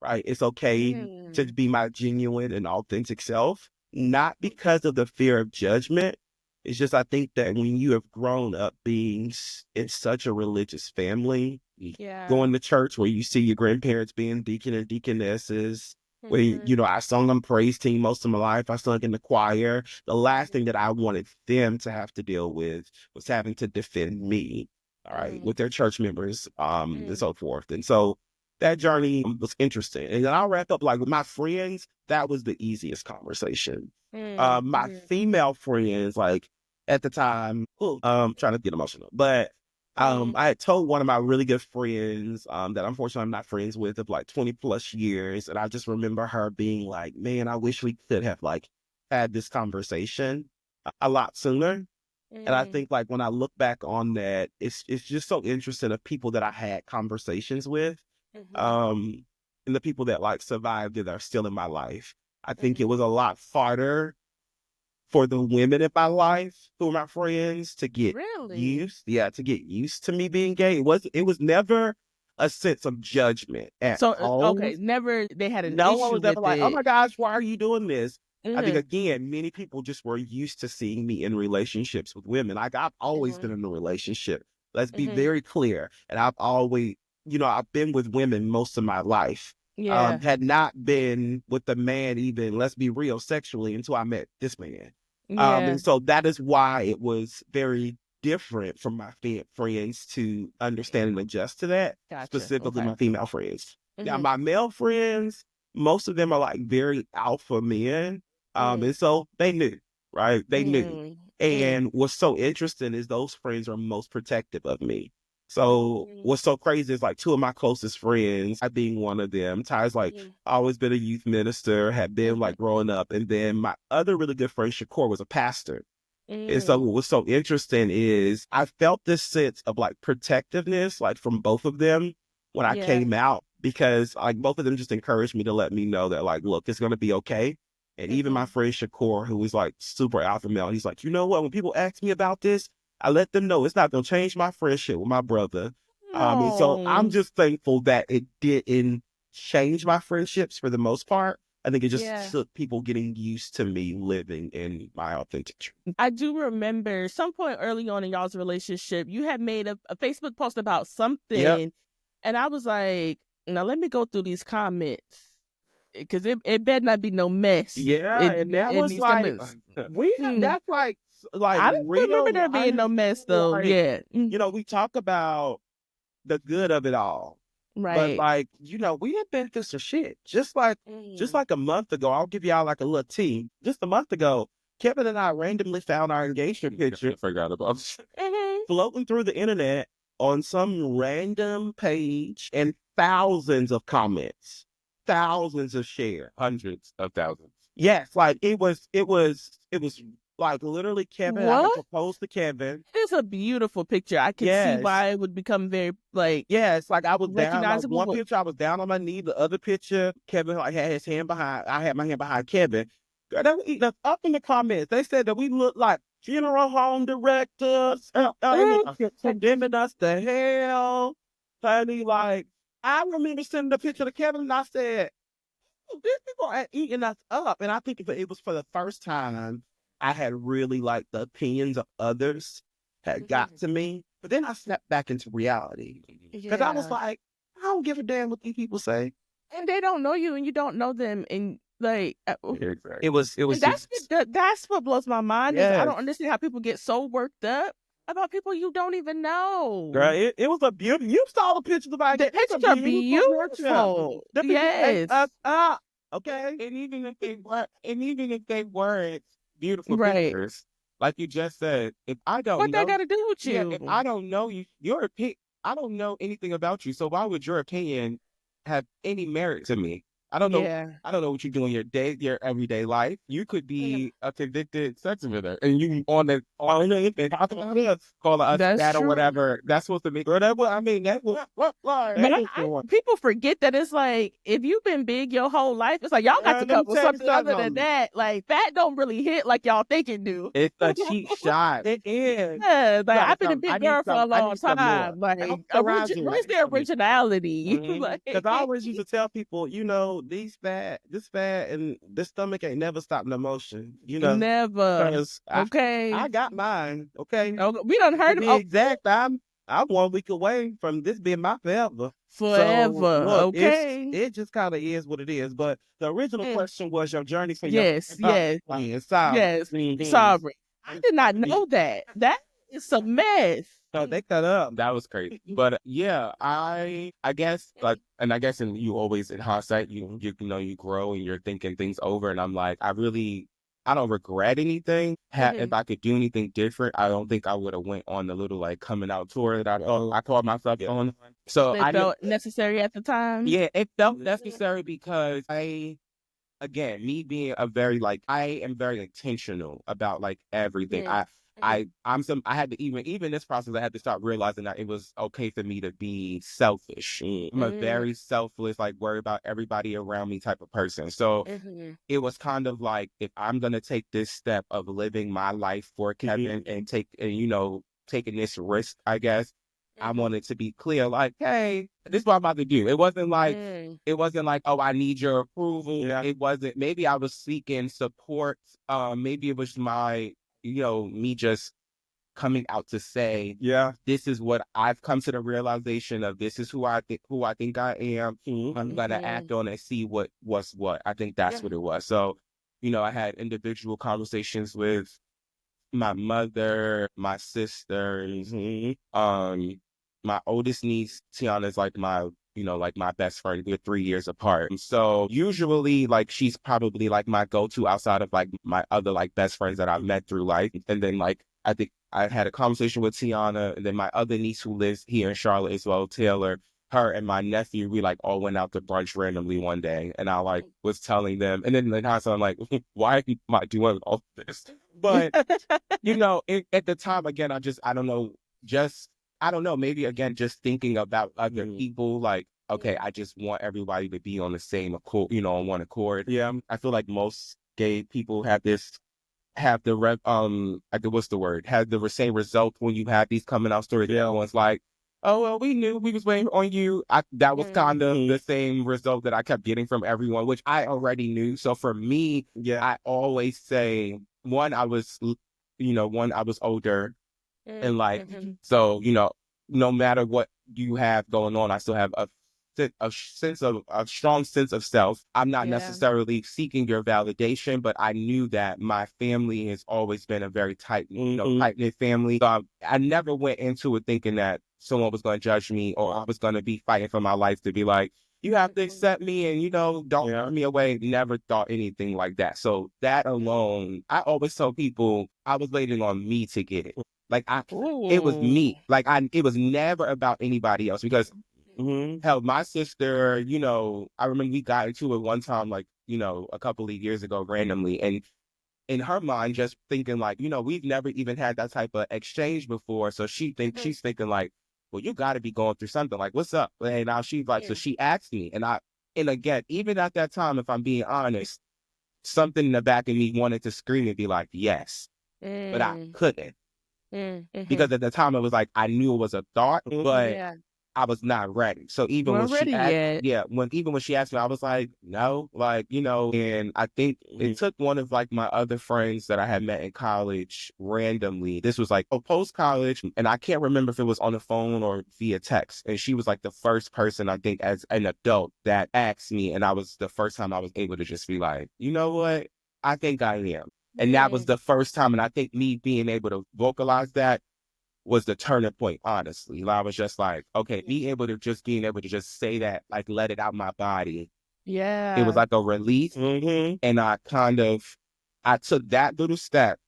right? It's okay to Mm. be my genuine and authentic self, not because of the fear of judgment. It's just, I think that when you have grown up being in such a religious family, Yeah. going to church where you see your grandparents being deacon and deaconesses, where, Mm-hmm. I sung on praise team most of my life. I sung in the choir. The last thing that Mm-hmm. I wanted them to have to deal with was having to defend me, all right, Mm. with their church members, and Mm. so forth. And so that journey was interesting. And then I'll wrap up like with my friends, that was the easiest conversation. Mm. My Mm. female friends, like at the time, trying to get emotional, but Mm. I had told one of my really good friends, that unfortunately I'm not friends with of like 20 plus years. And I just remember her being like, man, I wish we could have like had this conversation a lot sooner. And I Mm. think like when I look back on that, it's just so interesting of people that I had conversations with, Mm-hmm. um, and the people that like survived that are still in my life. I think it Mm-hmm. was a lot harder for the women in my life who are my friends to get Really? used to me being gay. It was never a sense of judgment at So, all. okay, never they had an No one issue was ever with like, "Oh it. my gosh, why are you doing this?" I think Mhm, again, many people just were used to seeing me in relationships with women. Like I've always been mhm, in a relationship. Let's be mhm. very clear. And I've always, I've been with women most of my life. Yeah, Had not been with a man even, let's be real, sexually until I met this man. yeah, And so that is why it was very different from my friends to understand and adjust to that, gotcha, specifically okay. my female friends. Now, Mhm, my male friends, most of them are like very alpha men. mm, And so they knew, right? They knew. mm, mm, And what's so interesting is those friends are most protective of me. So mhm, what's so crazy is like two of my closest friends, I being one of them. Ty's like mhm, always been a youth minister, had been mhm, like growing up. And then my other really good friend, Shakur, was a pastor. And so mm, what was so interesting is I felt this sense of like protectiveness, like from both of them when I yeah, came out, because like both of them just encouraged me to let me know that like, look, it's going to be okay. And even my mhm. friend Shakur, who was like super alpha male, he's like, you know what? When people ask me about this, I let them know it's not going to change my friendship with my brother. And so I'm No. just thankful that it didn't change my friendships for the most part. I think it just Yeah. took people getting used to me living in my authentic truth. I do remember some point early on in y'all's relationship, you had made a Facebook post about Yep. something, and I was like, now let me go through these comments because it better not be no mess Yeah, in and that in was these like comments. we have Hmm. that's like I didn't remember real there being no life, mess though. like, Yeah. Mm. we talk about the good of it all. But Right. like, we have been through some shit. Just Mm. like a month ago, I'll give y'all like a little tea. Just a month ago, Kevin and I randomly found our engagement picture. I forgot about Hmm. floating through the internet on some random page and thousands of comments, thousands of shares, hundreds of thousands. Yes, like it was like literally Kevin. I had What? proposed to Kevin. It's a beautiful picture. I can see Yes, why it would become very like yes, like I was down, like recognizable. one But picture I was down on my knee, the other picture, Kevin like had his hand behind, I had my hand behind Kevin. Girl, they were eating us up in the comments. They said that we look like funeral home directors, condemning us to hell. Honey, like, I remember sending the picture to Kevin and I said, these people are eating us up. And I think it was for the first time I had really like the opinions of others had got to me. But then I stepped back into reality because I was Yeah. like, I don't give a damn what these people say. And they don't know you and you don't know them. And like, It was and that's just, that's what blows my mind is I yes, don't understand how people get so worked up about people you don't even know. girl. It was a beauty. You saw the pictures about The it. It's a pictures are beautiful picture. beautiful. The picture, Yes. okay. And even if they weren't beautiful Right. pictures, like you just said, if I don't What that know, got to do with yeah, if you? I don't know you, your opinion, I don't know anything about you. So why would your opinion have any merit to me? I don't know. Yeah. I don't know what you do in your everyday life. You could Yeah. be a convicted sex offender, and you on the internet talk about us, call us That's that or true. whatever. That's supposed to be. Or that, I mean, that what But people forget that it's like if you've been big your whole life, it's like y'all got to Let me come with tell you something other than something. that. Like that don't really hit like y'all think it do. It's a cheap shot. It is. Yeah, like Gotta I've been a come. big girl for a I long need some more. time. Like, Help surround you. I where's need the some more. originality? Because I always used to tell people, this fat, and this stomach ain't never stopped an emotion, Never. because I Okay. got mine, okay? Oh, we done To heard be of exact, I'm 1 week away from this being my forever. So forever. look, Okay. it just kind of is what it is. But the original Mm. question was your journey from your Yes, yes, inside. yes. Sorry. I did not know that. That is a mess. So they cut up. That was crazy. But yeah, I guess like, and I guess in you always in hindsight, you grow and you're thinking things over. And I'm like, I don't regret anything. If I could do anything different, I don't think I would have went on the little like coming out tour that I called myself on. So It I didn't. felt necessary at the time. Yeah, it felt necessary because again, me being I am very intentional about like everything. I had to even this process, I had to start realizing that it was okay for me to be selfish. I'm a very selfless, like worry about everybody around me type of person. So it was kind of like, if I'm gonna take this step of living my life for Kevin and taking this risk, I guess, I wanted to be clear, like, hey, this is what I'm about to do. It wasn't like, oh, I need your approval. Yeah. It wasn't, maybe I was seeking support. Maybe it was me just coming out to say, Yeah. this is what I've come to the realization of. This is who I think I am. I'm gonna act on and see what's what. I think that's what it was. So, I had individual conversations with my mother, my sisters, my oldest niece, Tiana, is like like my best friend. We're 3 years apart. And so usually like she's probably like my go-to outside of like my other like best friends that I've met through life. And then like I think I had a conversation with Tiana, and then my other niece who lives here in Charlotte as well, Taylor. Her and my nephew, we like all went out to brunch randomly one day, and I like was telling them, and then in hindsight, I'm like, why am I doing all this? But at the time, again, I don't know, maybe again, just thinking about other people, like, okay, I just want everybody to be on the same accord, on one accord. Yeah. I feel like most gay people have what's the word? Have the same result when you have these coming out stories. Yeah. Everyone's like, oh, well, we knew we was waiting on you. That was kind of the same result that I kept getting from everyone, which I already knew. So for me, Yeah. I always say, one, I was older in life. So, no matter what you have going on, I still have a strong sense of self. I'm not necessarily seeking your validation, but I knew that my family has always been a very tight-knit family. So I never went into it thinking that someone was going to judge me, or I was going to be fighting for my life to be like, you have to accept me and, don't turn me away. Never thought anything like that. So that alone, I always tell people I was waiting on me to get it. Like it was me. Like it was never about anybody else, because hell, my sister, I remember we got into it one time, like, a couple of years ago randomly, and in her mind, just thinking like, we've never even had that type of exchange before. So she's thinking like, well, you got to be going through something. Like, what's up? And now she's like, so she asked me, and again, even at that time, if I'm being honest, something in the back of me wanted to scream and be like, yes, but I couldn't. Because at the time it was like, I knew it was a thought, but I was not ready. So even when Weren't she ready asked, yet. even when she asked me, I was like, no, like, and I think it took one of like my other friends that I had met in college randomly. This was like, post college, and I can't remember if it was on the phone or via text. And she was like the first person I think as an adult that asked me, and I was the first time I was able to just be like, you know what? I think I am. And that was the first time. And I think me being able to vocalize that was the turning point, honestly. I was just like, okay, being able to just say that, like let it out my body. It was Yeah. like a release. And I took that little step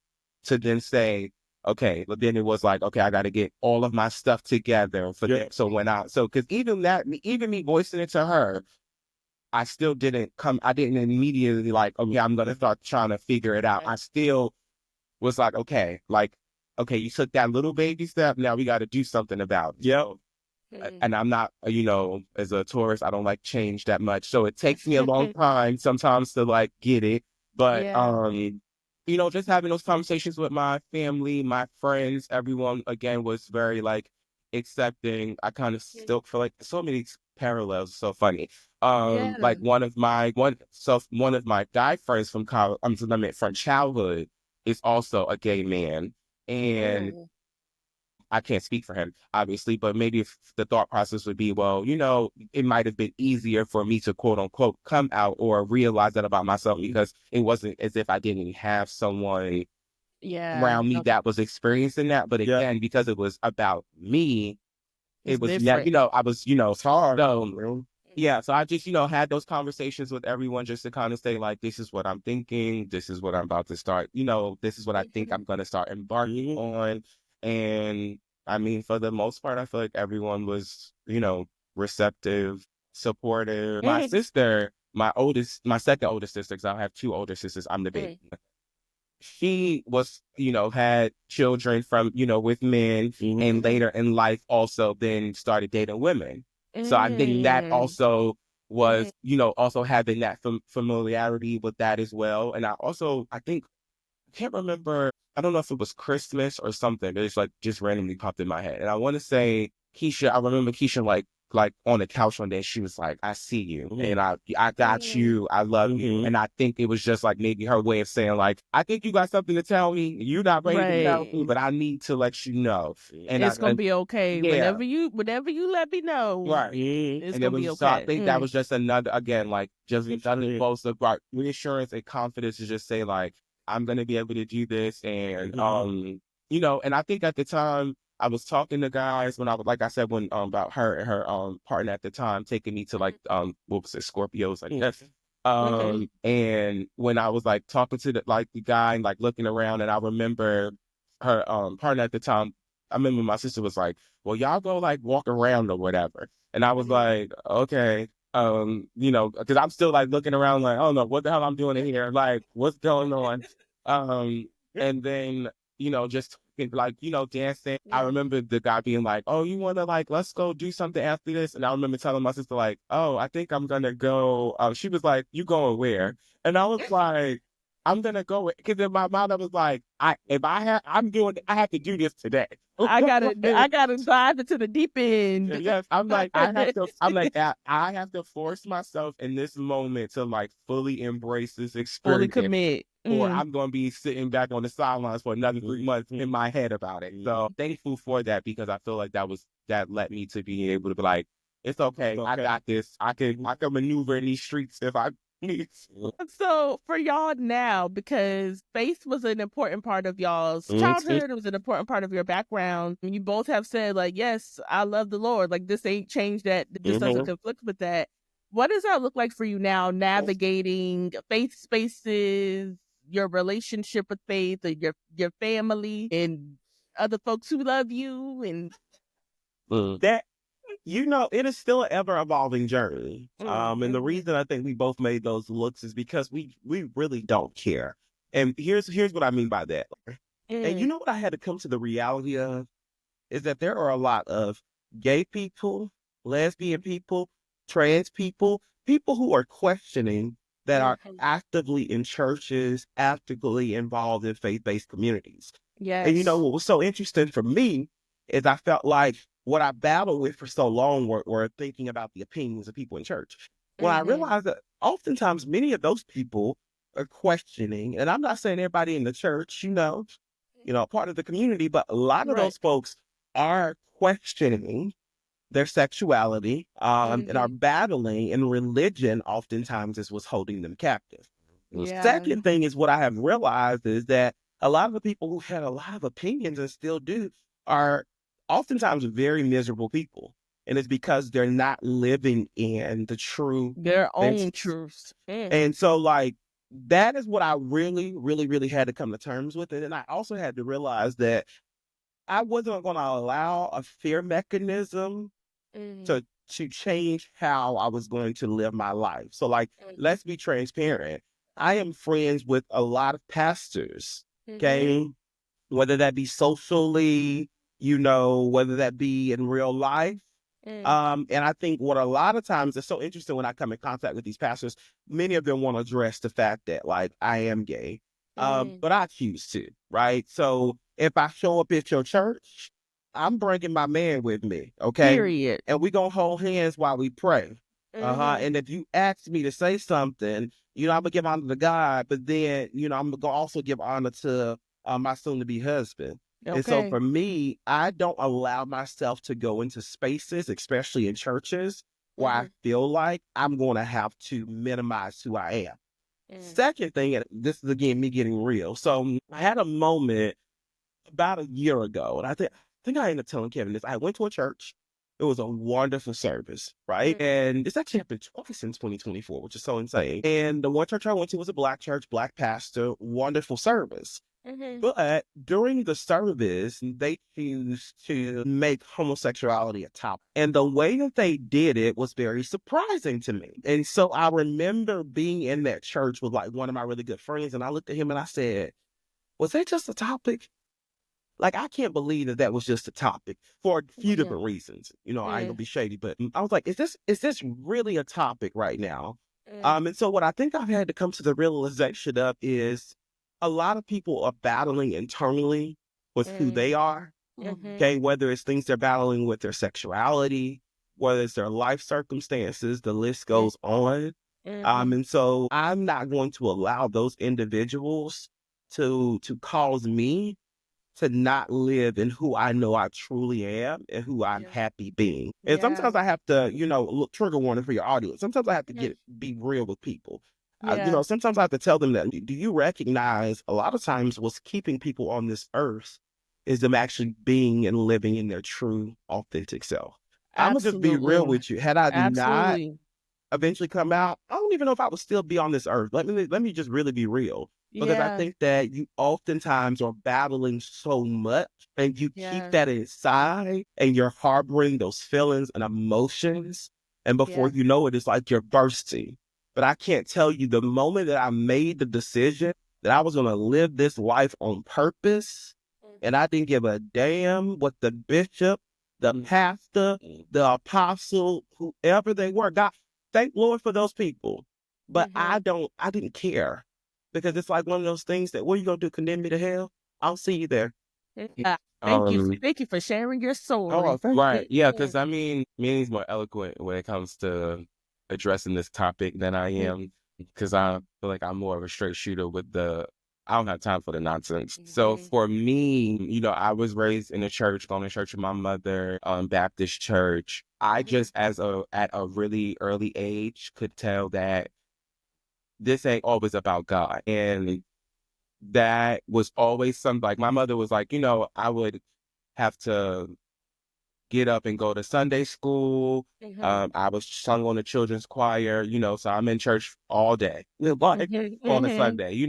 to then say, okay, but then it was like, okay, I got to get all of my stuff together for them. So because even me voicing it to her, I didn't immediately like, okay, I'm going to start trying to figure it out. I still was like, okay, you took that little baby step. Now we got to do something about it. Yep. And I'm not, as a tourist, I don't like change that much. So it takes me a long time sometimes to like get it. But, Yeah. just having those conversations with my family, my friends, everyone again was very like accepting. I kind of still feel like so many parallels. So funny. Yeah. Like one of my guy friends from college, I mean, from childhood is also a gay man. And I can't speak for him, obviously, but maybe if the thought process would be, well, it might have been easier for me to quote unquote come out or realize that about myself because it wasn't as if I didn't have someone Yeah. around me that was experiencing that. But again, because it was about me, It's it was now, different. I was, it's hard. So, yeah, so I just, had those conversations with everyone just to kind of say, like, this is what I'm thinking. This is what I'm about to start. This is what I think I'm going to start embarking on. And I mean, for the most part, I feel like everyone was, receptive, supportive. My sister, my second oldest sister, because I have two older sisters, I'm the baby. She was, had children from, with men and later in life also then started dating women. So I think that also was, also having that familiarity with that as well. And I think, I can't remember, I don't know if it was Christmas or something, but it's like just randomly popped in my head. And I want to say I remember Keisha like on the couch one day, she was like, I see you and I got you. I love you. And I think it was just like maybe her way of saying like, I think you got something to tell me. You're not ready to tell me, but I need to let you know. And It's gonna be okay. yeah. Whenever you let me know. Right. It's And gonna be so I okay. think that was just another, again, like just another boast of like reassurance and confidence to just say like, I'm going to be able to do this. And, and I think at the time I was talking to guys when I was, like I said, when, about her and her, partner at the time taking me to like, what was it, Scorpios, I guess. And when I was like talking to the guy and like looking around and I remember her, partner at the time, I remember my sister was like, well, y'all go like walk around or whatever. And I was like, okay. Because I'm still like looking around like, oh no, what the hell I'm doing in here? Like, what's going on? And then, just like, dancing. I remember the guy being like, oh, you want to like, let's go do something after this. And I remember telling my sister like, oh, I think I'm going to go. She was like, you going where? And I was like, I'm going to go. Because in my mind, I was like, I have to do this today. I gotta dive into the deep end. Yes, I'm like, I have to force myself in this moment to like fully embrace this Fully experience, commit. or I'm going to be sitting back on the sidelines for another 3 months in my head about it. So thankful for that because I feel like that led me to be able to be like, it's okay, I got this. I can maneuver in these streets if I need. So for y'all now, because faith was an important part of y'all's childhood, it was an important part of your background. You both have said like, yes, I love the Lord. Like this ain't changed that. This doesn't conflict with that. What does that look like for you now, navigating faith spaces, your relationship with faith, and your family, and other folks who love you, and That it is still an ever evolving journey. And the reason I think we both made those looks is because we really don't care. And here's what I mean by that. And you know what I had to come to the reality of is that there are a lot of gay people, lesbian people, trans people, people who are questioning that are actively in churches, actively involved in faith-based communities. And yes, what was so interesting for me is I felt like what I battled with for so long were thinking about the opinions of people in church. When I realized that oftentimes many of those people are questioning, and I'm not saying everybody in the church, part of the community, but a lot of Right. those folks are questioning their sexuality, and are battling, and religion oftentimes is what's holding them captive. The Yeah. second thing is what I have realized is that a lot of the people who had a lot of opinions and still do are oftentimes very miserable people. And it's because they're not living in the true Their own basis. truths. And so, like, that is what I really, really, really had to come to terms with. And then I also had to realize that I wasn't going to allow a fear mechanism to change how I was going to live my life. So, like, let's be transparent. I am friends with a lot of pastors, okay? Whether that be socially, whether that be in real life. And I think what a lot of times is so interesting when I come in contact with these pastors, many of them want to address the fact that, like, I am gay. But I choose to, right? So if I show up at your church, I'm bringing my man with me, okay? Period. And we gonna hold hands while we pray. And if you ask me to say something, I'm gonna give honor to God, but then, I'm gonna also give honor to my soon-to-be husband. And so Okay. for me, I don't allow myself to go into spaces, especially in churches, where I feel like I'm going to have to minimize who I am. Second thing, and this is again me getting real. So I had a moment about a year ago, and I think I ended up telling Kevin this. I went to a church. It was a wonderful service, right? And it's actually happened twice since 2024, which is so insane. And the one church I went to was a Black church, Black pastor, wonderful service. But during the service, they choose to make homosexuality a topic. And the way that they did it was very surprising to me. And so I remember being in that church with, like, one of my really good friends, and I looked at him and I said, was that just a topic? Like, I can't believe that was just a topic for a few different reasons. I ain't gonna be shady, but I was like, is this really a topic right now? And so what I think I've had to come to the realization of is a lot of people are battling internally with who they are. Okay, whether it's things they're battling with their sexuality, whether it's their life circumstances, the list goes on. And so I'm not going to allow those individuals to cause me to not live in who I know I truly am and who I'm happy being. And sometimes I have to, look, trigger warning for your audience. Sometimes I have to be real with people. Yeah. Sometimes I have to tell them that, do you recognize a lot of times what's keeping people on this earth is them actually being and living in their true, authentic self. I'm going to just be real Absolutely. with you. Had I not Absolutely. eventually come out, I don't even know if I would still be on this earth. Let me just really be real. Because I Yeah. think that you oftentimes are battling so much and you keep Yeah. that inside and you're harboring those feelings and emotions. And before Yeah. you know it, it's like you're bursting. But I can't tell you, the moment that I made the decision that I was going to live this life on purpose, and I didn't give a damn what the bishop, the pastor, the apostle, whoever they were. God, thank Lord for those people. But I didn't care. Because it's like one of those things that, what are you going to do, condemn me to hell? I'll see you there. Yeah. Thank you. Thank you for sharing your story. Right. Yeah, because I mean, Manny's more eloquent when it comes to addressing this topic than I am, because I feel like I'm more of a straight shooter I don't have time for the nonsense. So for me, I was raised in a church, going to church with my mother, Baptist church. I just, at a really early age, could tell that this ain't always about God. And that was always something, like, my mother was like, I would have to get up and go to Sunday school. I was sung on the children's choir, so I'm in church all day, like, on a Sunday.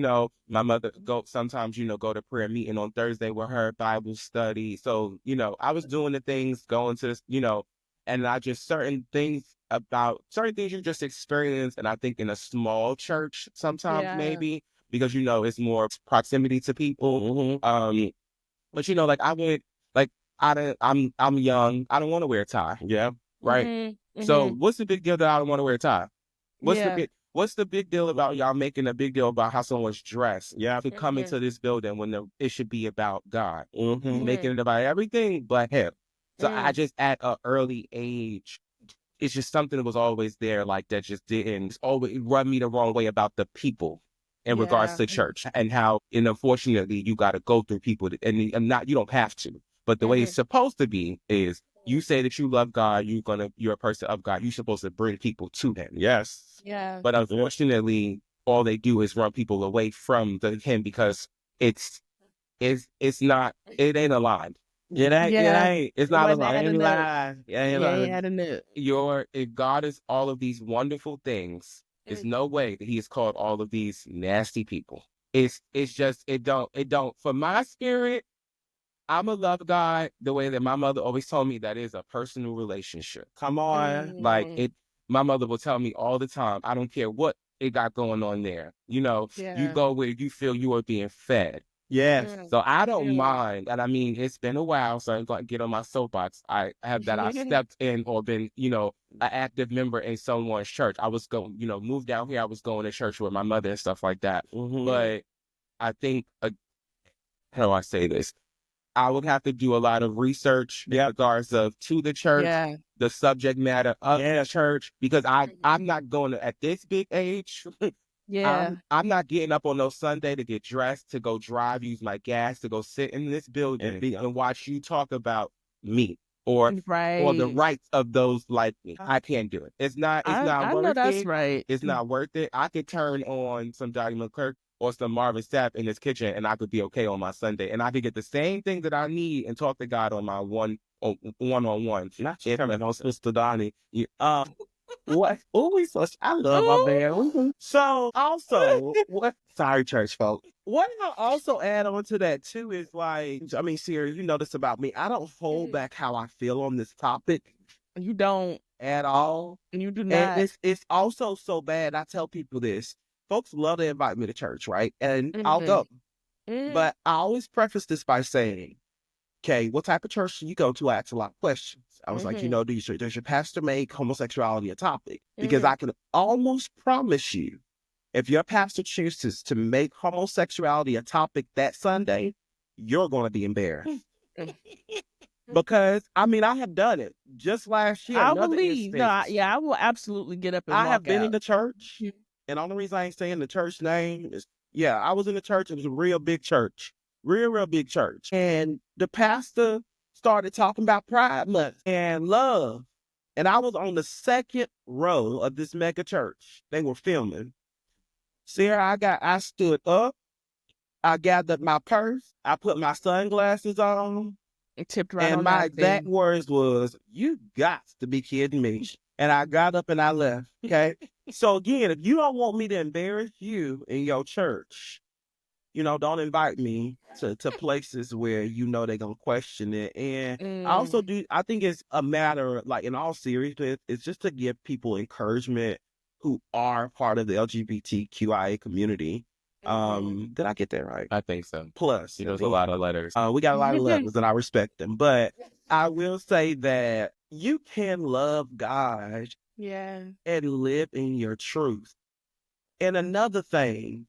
My mother sometimes, go to prayer meeting on Thursday with her, Bible study. So, I was doing the things, going to, and I just, certain things you just experience. And I think in a small church sometimes, Yeah. maybe, because, it's more proximity to people. But, like, I would, like, I'm young. I don't want to wear a tie. Yeah. Right. So what's the big deal that I don't want to wear a tie? Yeah. What's the big deal about y'all making a big deal about how someone's dressed? Yeah, to come into this building when it should be about God, making it about everything but him. So I just at an early age, it's just something that was always there, like that just didn't always run me the wrong way about the people in regards to church and how, and unfortunately, you got to go through people and not, you don't have to, but the way it's supposed to be is you say that you love God, you're a person of God, you're supposed to bring people to Him. Yes. Yeah. But unfortunately, all they do is run people away from Him because it ain't aligned. It's not wasn't about adding any up. lie. Ain't adding up. If God is all of these wonderful things, there's no way that He has called all of these nasty people. It's just it don't for my spirit. I'm a love God the way that my mother always told me, that is a personal relationship. Come on. Like my mother will tell me all the time, I don't care what it got going on there. You go where you feel you are being fed. Yes. So I don't mind. And I mean, it's been a while, so I'm going to get on my soapbox. I stepped in or been, an active member in someone's church. I was going, moved down here. I was going to church with my mother and stuff like that. But I think, how do I say this? I would have to do a lot of research in regards to the church, the subject matter of the church, because I'm not going to, at this big age, I'm not getting up on no Sunday to get dressed, to go drive, use my gas, to go sit in this building and watch you talk about me or the rights of those like me. I can't do it. It's not I know worth that's it. right. It's not worth it. I could turn on some Donnie McClurk or some Marvin Sapp in his kitchen and I could be okay on my Sunday. And I could get the same thing that I need and talk to God on my one-on-one. Not turning on Sister Donnie. What? I love my man. So also, sorry, church folk. What I'll also add on to that too is Sierra, you know this about me. I don't hold back how I feel on this topic. You don't at all. You do not. And it's also so bad. I tell people this. Folks love to invite me to church, right? And I'll go. But I always preface this by saying, okay, what type of church do you go to? I ask a lot of questions. I was like, does your pastor make homosexuality a topic? Because I can almost promise you, if your pastor chooses to make homosexuality a topic that Sunday, you're going to be embarrassed. Because, I have done it. Just last year, I believe. I will absolutely get up and walk out. I have been in the church, and the only reason I ain't saying the church name is, I was in the church. It was a real big church. Real big church. And the pastor started talking about Pride Month and love. And I was on the second row of this mega church. They were filming. Sarah, I stood up. I gathered my purse. I put my sunglasses on. It tipped right and on my that exact thing. words was, "You got to be kidding me." And I got up and I left. Okay. So again, if you don't want me to embarrass you in your church, don't invite me to places where they're gonna question it. And I think it's a matter, like in all seriousness, it's just to give people encouragement who are part of the LGBTQIA community. Did I get that right? I think so. Plus, there's a lot of letters. We got a lot of letters and I respect them. But I will say that you can love God and live in your truth. And another thing,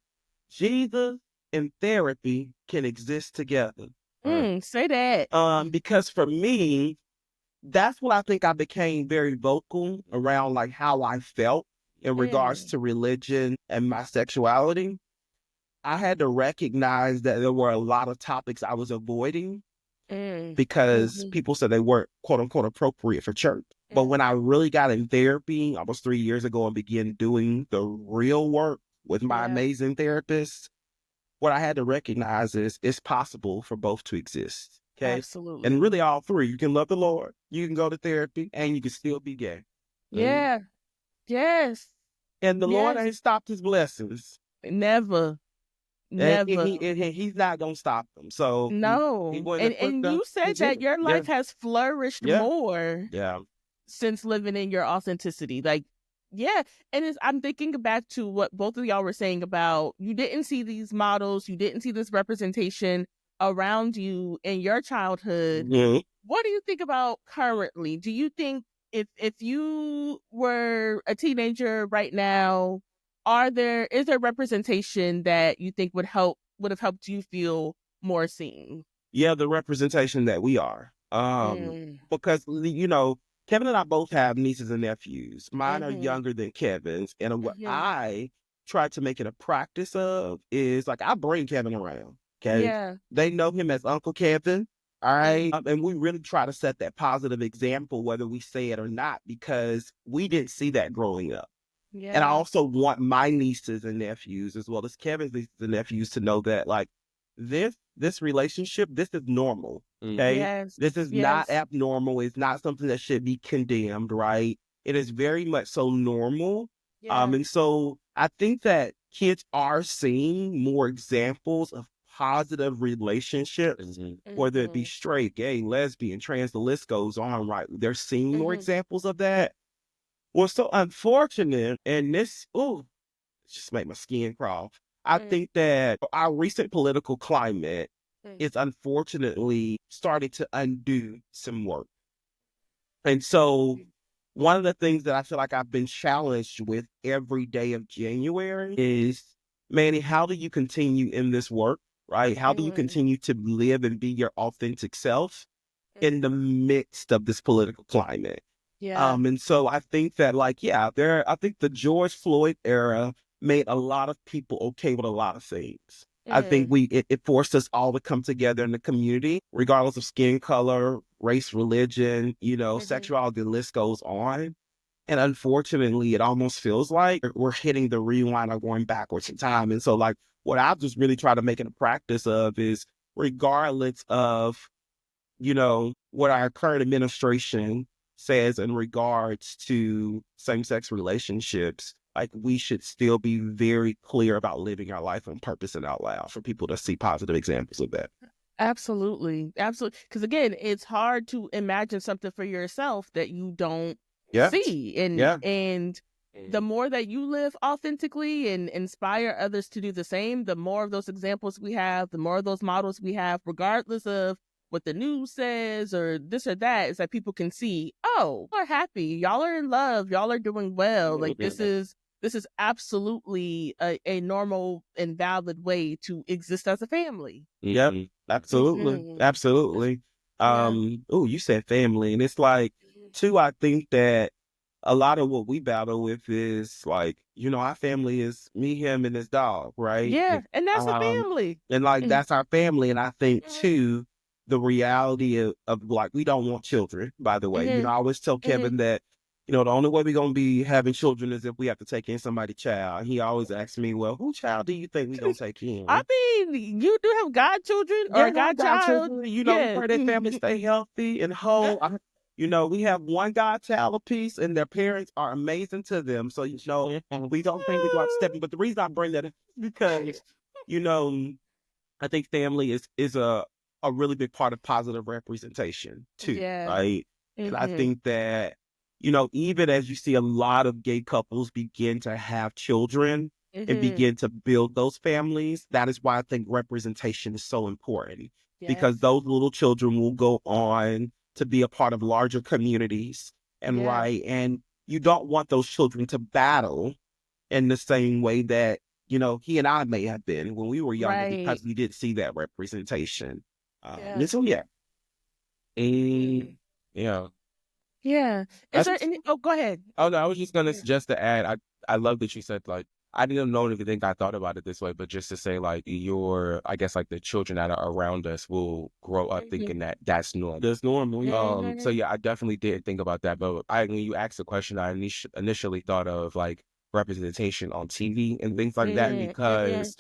Jesus and therapy can exist together. Say that. Because for me, that's what I think I became very vocal around, like how I felt in regards to religion and my sexuality. I had to recognize that there were a lot of topics I was avoiding because people said they weren't quote unquote appropriate for church. But when I really got in therapy almost 3 years ago and began doing the real work with my amazing therapist, what I had to recognize is it's possible for both to exist. Okay. Absolutely. And really all three. You can love the Lord, you can go to therapy, and you can still be gay. Yeah. Yes. And the Lord ain't stopped his blessings. Never. And he's not going to stop them. So no. And you said that your life has flourished more since living in your authenticity. Like, and I'm thinking back to what both of y'all were saying about you didn't see these models, you didn't see this representation around you in your childhood. What do you think about currently? Do you think if you were a teenager right now, is there representation that you think would have helped you feel more seen? Yeah, the representation that we are. Because Kevin and I both have nieces and nephews. Mine are younger than Kevin's, and what I try to make it a practice of is like I bring Kevin around. Okay, Yeah. they know him as Uncle Kevin. All right, and we really try to set that positive example, whether we say it or not, because we didn't see that growing up. And I Yeah. also want my nieces and nephews, as well as Kevin's nieces and nephews, to know that like this relationship, this is normal. Okay. Yes. This is not Yes. abnormal. It's not something that should be condemned, right? It is very much so normal. Yeah. And so I think that kids are seeing more examples of positive relationships, whether it be straight, gay, lesbian, trans, the list goes on, right? They're seeing more examples of that. What's so unfortunate, and this, just make my skin crawl. I think that our recent political climate is unfortunately starting to undo some work. And so one of the things that I feel like I've been challenged with every day of January is, Manny, how do you continue in this work, right? How do you continue to live and be your authentic self in the midst of this political climate? Yeah. And so I think that I think the George Floyd era made a lot of people okay with a lot of things. I think it forced us all to come together in the community, regardless of skin color, race, religion, sexuality, the list goes on. And unfortunately, it almost feels like we're hitting the rewind or going backwards in time. And so like what I've just really tried to make it a practice of is, regardless of what our current administration says in regards to same-sex relationships, like we should still be very clear about living our life on purpose and out loud for people to see positive examples of that. Absolutely. Absolutely. Because again, it's hard to imagine something for yourself that you don't Yeah. see. Yeah. And the more that you live authentically and inspire others to do the same, the more of those examples we have, the more of those models we have, regardless of what the news says or this or that, is that people can see, oh, y'all are happy, y'all are in love, y'all are doing well. Like this is absolutely a normal and valid way to exist as a family. Yep. Absolutely. Absolutely. Yeah. You said family, and it's like too, I think that a lot of what we battle with is like, our family is me, him, and his dog, right? Yeah, and that's a Um, family. and like that's our family. And I think too, the reality of like we don't want children, by the way. I always tell Kevin that, the only way we're gonna be having children is if we have to take in somebody's child. He always asks me, well, whose child do you think we gonna take in? I mean, you do have godchildren or Yeah, a godchild. children. Yeah. For their family stay healthy and whole. We have one godchild apiece, and their parents are amazing to them. So, we don't think we go out stepping. But the reason I bring that up is because, you know, I think family is a really big part of positive representation too, Yeah. right? And I think that, even as you see a lot of gay couples begin to have children and begin to build those families, that is why I think representation is so important. Because Yes. those little children will go on to be a part of larger communities and Yeah. right. And you don't want those children to battle in the same way that, he and I may have been when we were younger Right. because we did see that representation. Yeah. And so, yeah. Yeah. Yeah. Is there any? Oh, go ahead. Oh no, I was just gonna just to add. I love that you said like I didn't know if you think I thought about it this way, but just to say like I guess like the children that are around us will grow up thinking that that's normal. That's normal. So yeah, I definitely did think about that. But when you asked the question, I initially thought of like representation on TV and things like that because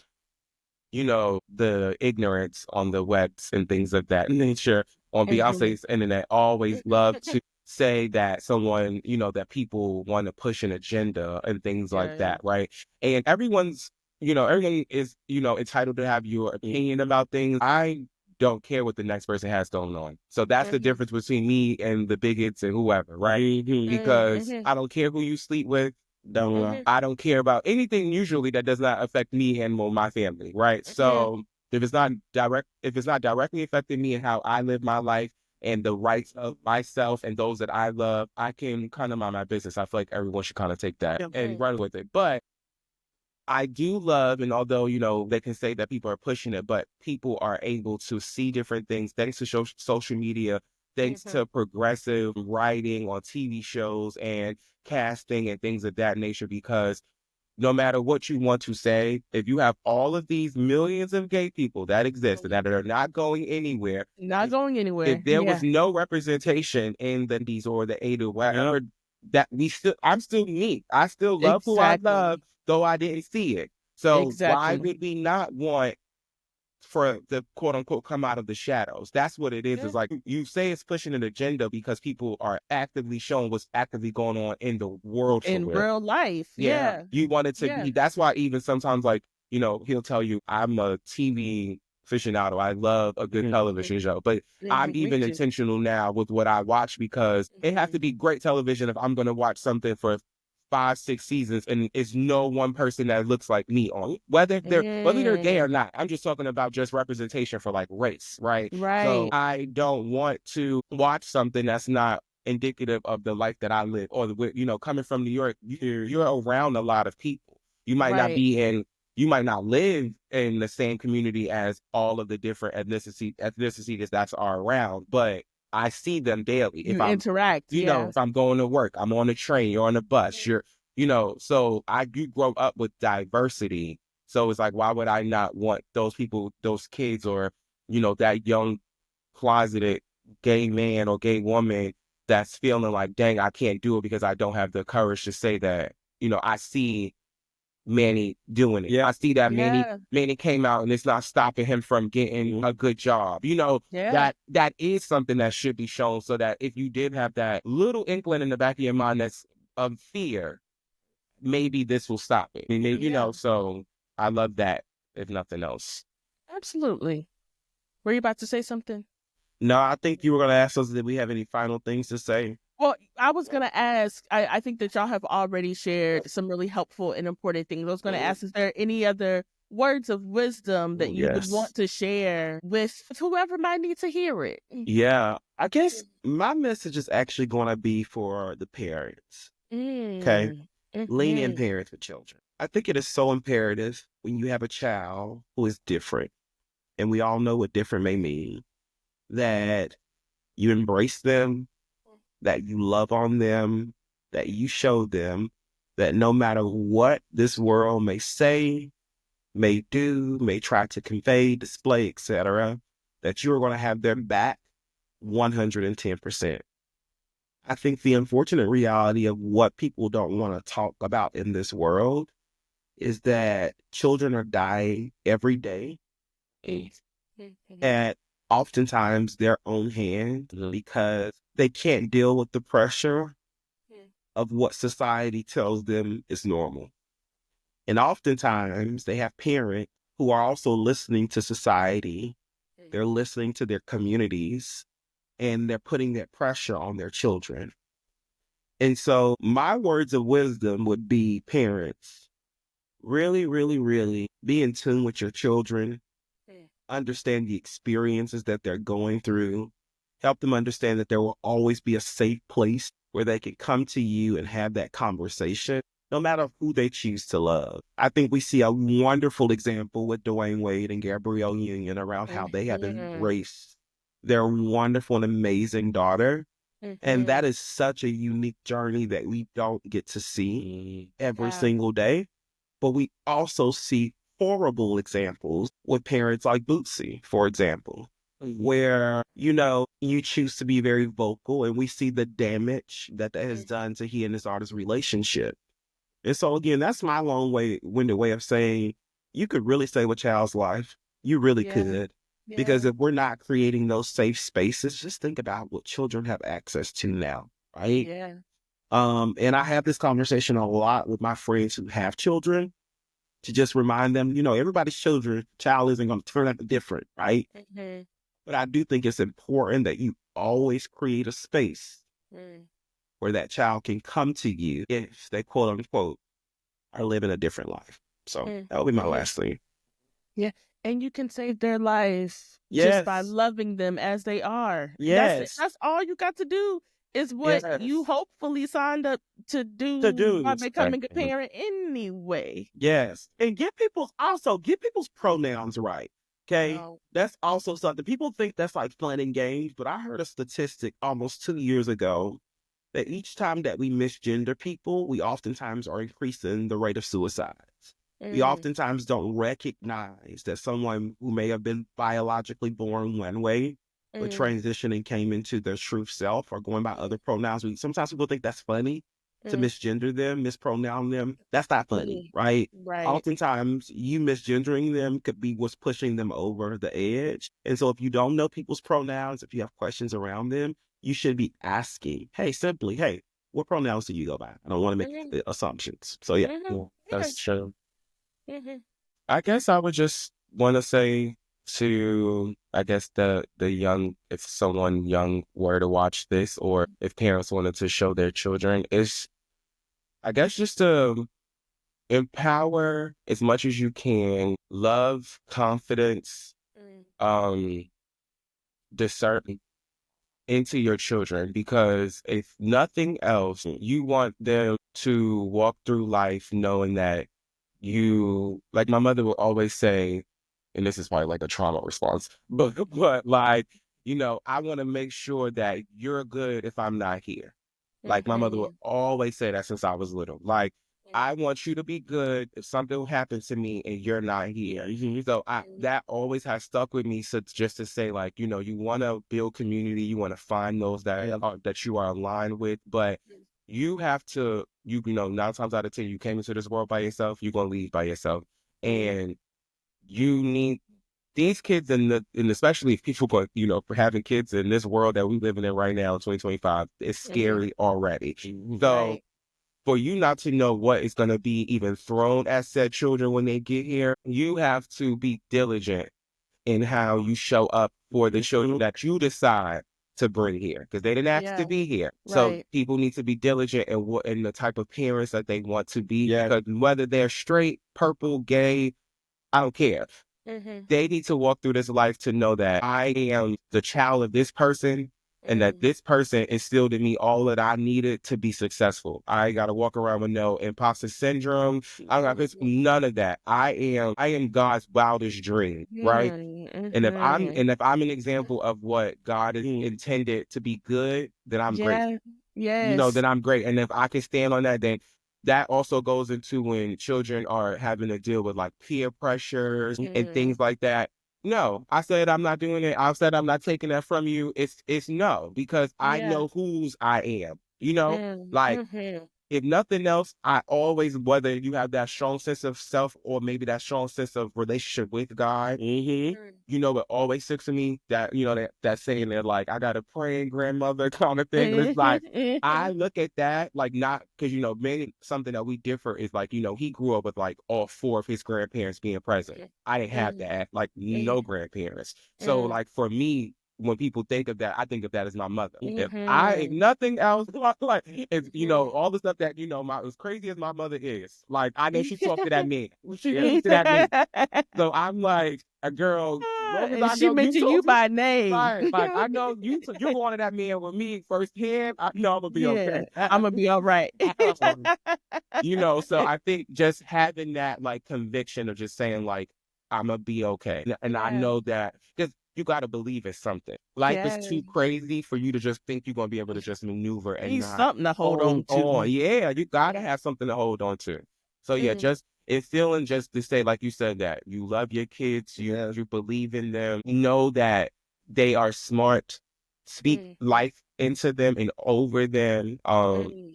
the ignorance on the webs and things of that nature on Beyonce's internet always love to say that someone, that people want to push an agenda and things like that, right? And everyone is, entitled to have your opinion about things. I don't care what the next person has going on. So that's the difference between me and the bigots and whoever, right? Because I don't care who you sleep with. I don't care about anything usually that does not affect me and my family, right? So if it's not directly affecting me and how I live my life and the rights of myself and those that I love, I can kind of mind my business. I feel like everyone should kind of take that and run with it. But I do love, and although, they can say that people are pushing it, but people are able to see different things thanks to social media, thanks to progressive writing on TV shows and casting and things of that nature, because no matter what you want to say, if you have all of these millions of gay people that exist and that are not going anywhere, Not going anywhere. if there Yeah. was no representation in the 90s or the 80s or whatever, that I'm still me. I still love who I love, though I didn't see it. So why Exactly. would we not want for the quote unquote come out of the shadows? That's what it is. Yeah. It's like you say it's pushing an agenda because people are actively showing what's actively going on in the world for In real. real life. Yeah. You want it to Yeah. be, that's why even sometimes, like, you know, he'll tell you, I'm a TV aficionado. I love a good television show, but I'm Me even too. intentional now with what I watch, because it has to be great television if I'm going to watch something for 5, 6 seasons and it's no one person that looks like me on it. Whether they're gay or not. I'm just talking about just representation for like race, right? So Right. I don't want to watch something that's not indicative of the life that I live, or the, you know, coming from New York, you're around a lot of people. You might not Right. be in, you might not live in the same community as all of the different ethnicities that are around, but I see them daily. You interact. You know, Yeah. if I'm going to work, I'm on a train, you're on a bus, you know, so you grow up with diversity. So it's like, why would I not want those people, those kids, or, you know, that young closeted gay man or gay woman that's feeling like, dang, I can't do it because I don't have the courage to say that, you know, I see Manny doing it. I see that Yeah. Manny came out and it's not stopping him from getting a good job. You know, Yeah. that is something that should be shown, so that if you did have that little inkling in the back of your mind that's of fear, maybe this will stop it. And, you know, so I love that, if nothing else. Absolutely. Were you about to say something? No, I think you were going to ask us, did we have any final things to say? Well, I was going to ask, I think that y'all have already shared some really helpful and important things. I was going to ask, is there any other words of wisdom that you would want to share with whoever might need to hear it? Yeah, I guess my message is actually going to be for the parents. Okay. Lean in, parents with children. I think it is so imperative when you have a child who is different, and we all know what different may mean, that you embrace them, that you love on them, that you show them that no matter what this world may say, may do, may try to convey, display, etc., that you're going to have their back 110%. I think the unfortunate reality of what people don't want to talk about in this world is that children are dying every day at oftentimes their own hand because they can't deal with the pressure of what society tells them is normal. And oftentimes they have parents who are also listening to society, they're listening to their communities, and they're putting that pressure on their children. And so my words of wisdom would be, parents, really, really, really be in tune with your children, understand the experiences that they're going through, help them understand that there will always be a safe place where they can come to you and have that conversation, no matter who they choose to love. I think we see a wonderful example with Dwayne Wade and Gabrielle Union around how they have embraced their wonderful and amazing daughter. And that is such a unique journey that we don't get to see every single day. But we also see horrible examples with parents like Bootsy, for example, where, you know, you choose to be very vocal, and we see the damage that has done to he and his daughter's relationship. And so, again, that's my long-winded way of saying you could really save a child's life. You really could. Because if we're not creating those safe spaces, just think about what children have access to now, right? And I have this conversation a lot with my friends who have children, to just remind them, you know, everybody's child isn't going to turn out different, right? But I do think it's important that you always create a space where that child can come to you if they, quote unquote, are living a different life. So that would be my last thing. Yeah. And you can save their life just by loving them as they are. That's all you got to do, is what you hopefully signed up to do by becoming a parent anyway. And get people's pronouns right. Okay. Wow. That's also something people think that's like fun and games, but I heard a statistic almost 2 years ago that each time that we misgender people, we oftentimes are increasing the rate of suicides. We oftentimes don't recognize that someone who may have been biologically born one way, but transitioning came into their true self or going by other pronouns. Sometimes people think that's funny to misgender them, mispronoun them. That's not funny, right? Right. Oftentimes, you misgendering them could be what's pushing them over the edge. And so if you don't know people's pronouns, if you have questions around them, you should be asking, simply, hey, what pronouns do you go by? I don't want to make assumptions. So yeah. That's true. Mhm. I guess I would just want to say to, I guess the young, if someone young were to watch this, or if parents wanted to show their children, is I guess just to empower as much as you can, love, confidence, um, discern into your children, because if nothing else, you want them to walk through life knowing that you, like my mother would always say, and this is probably like a trauma response, but like, I want to make sure that you're good if I'm not here. Like my mother would always say that since I was little. Like, I want you to be good if something happens to me and you're not here. So that always has stuck with me. So just to say, like, you want to build community, you want to find those that you are aligned with, but you have to, 9 times out of 10, you came into this world by yourself, you're gonna leave by yourself, and you need these kids, and especially if people go, for having kids in this world that we living in right now in 2025, it's scary already. So for you not to know what is going to be even thrown at said children when they get here, you have to be diligent in how you show up for the children that you decide to bring here, because they didn't ask to be here. So Right. people need to be diligent in the type of parents that they want to be, because whether they're straight, purple, gay, I don't care. They need to walk through this life to know that I am the child of this person, and that this person instilled in me all that I needed to be successful. I got to walk around with no imposter syndrome. I don't have none of that. I am God's wildest dream, right? And if I'm an example of what God is intended to be good, then I'm great. Yeah. Yes. Then I'm great. And if I can stand on that, then that also goes into when children are having to deal with like peer pressures and things like that. No, I said I'm not doing it. I said I'm not taking that from you. It's no, because I Yeah. know whose I am. Like, Mm-hmm. if nothing else, I always, whether you have that strong sense of self or maybe that strong sense of relationship with God, it always sticks to me that, that saying that, like, I got a praying grandmother kind of thing. And it's like, I look at that, like, not because, maybe something that we differ is like, he grew up with like all four of his grandparents being present. I didn't have that, like, no grandparents. So, like, for me, when people think of that, I think of that as my mother. If nothing else, like, if all the stuff that as crazy as my mother is, like, I know she talked to that man. She speaks to that man. So I'm like, a girl, as long as And I she know you mentioned you talk to, by name. right? Like, I know you're going to that man with me firsthand. I know I'm gonna be Yeah, okay. I'm gonna be all right. So I think just having that like conviction of just saying like, I'm gonna be okay. And I Yeah. know that, because you got to believe in something. Life is Yeah. too crazy for you to just think you're gonna be able to just maneuver You and need not something to hold on hold on. to. Yeah, you gotta have something to hold on to. So yeah, just it's feeling, just to say, like you said, that you love your kids, you believe in them, know that they are smart, speak life into them and over them.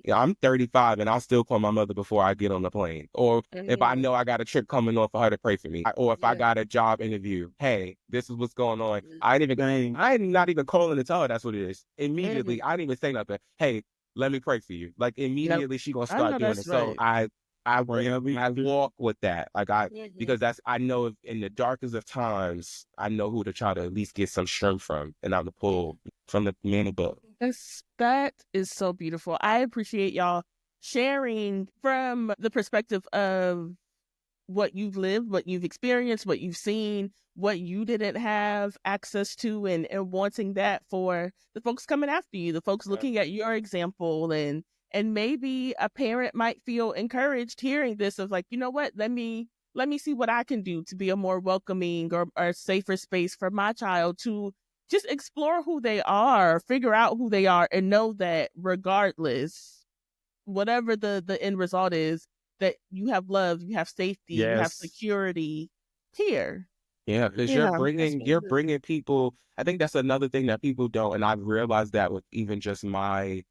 Yeah, I'm 35 and I'll still call my mother before I get on the plane. Or if I know I got a trip coming on, for her to pray for me. Or if I got a job interview, hey, this is what's going on. I'm not even calling to tell her that's what it is. Immediately, I didn't even say nothing. Hey, let me pray for you. Like, Nope. immediately she gonna I start know doing that's it. So right. I walk with that. Like, because I know if in the darkest of times, I know who to try to at least get some strength from, and I'm the pull from the man above. That is so beautiful. I appreciate y'all sharing from the perspective of what you've lived, what you've experienced, what you've seen, what you didn't have access to, and wanting that for the folks coming after you, the folks looking at your example, and maybe a parent might feel encouraged hearing this of like, you know what, let me let me see what I can do to be a more welcoming or a safer space for my child to just explore who they are, figure out who they are, and know that regardless, whatever the end result is, that you have love, you have safety, you have Yes. security here. Yeah, because Yeah, you're bringing people. I think that's another thing that people don't, and I've realized that with even just my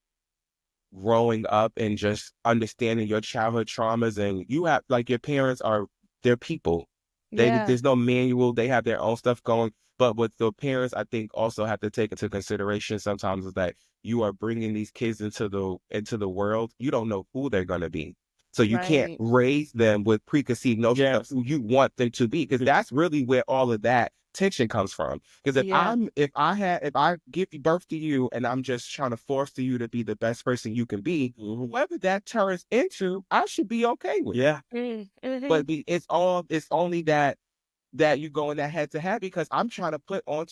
growing up and just understanding your childhood traumas, and you have like your parents are they're people. yeah, There's no manual. They have their own stuff going. But with the parents, I think also have to take into consideration sometimes is that you are bringing these kids into the world. You don't know who they're gonna be. So you can't right, raise them with preconceived notions of who you want them to be, because that's really where all of that tension comes from. Because yeah, if I give birth to you and I'm just trying to foster you to be the best person you can be, whoever that turns into, I should be okay with. Yeah. But it's only that you go in that head to head, because I'm trying to put on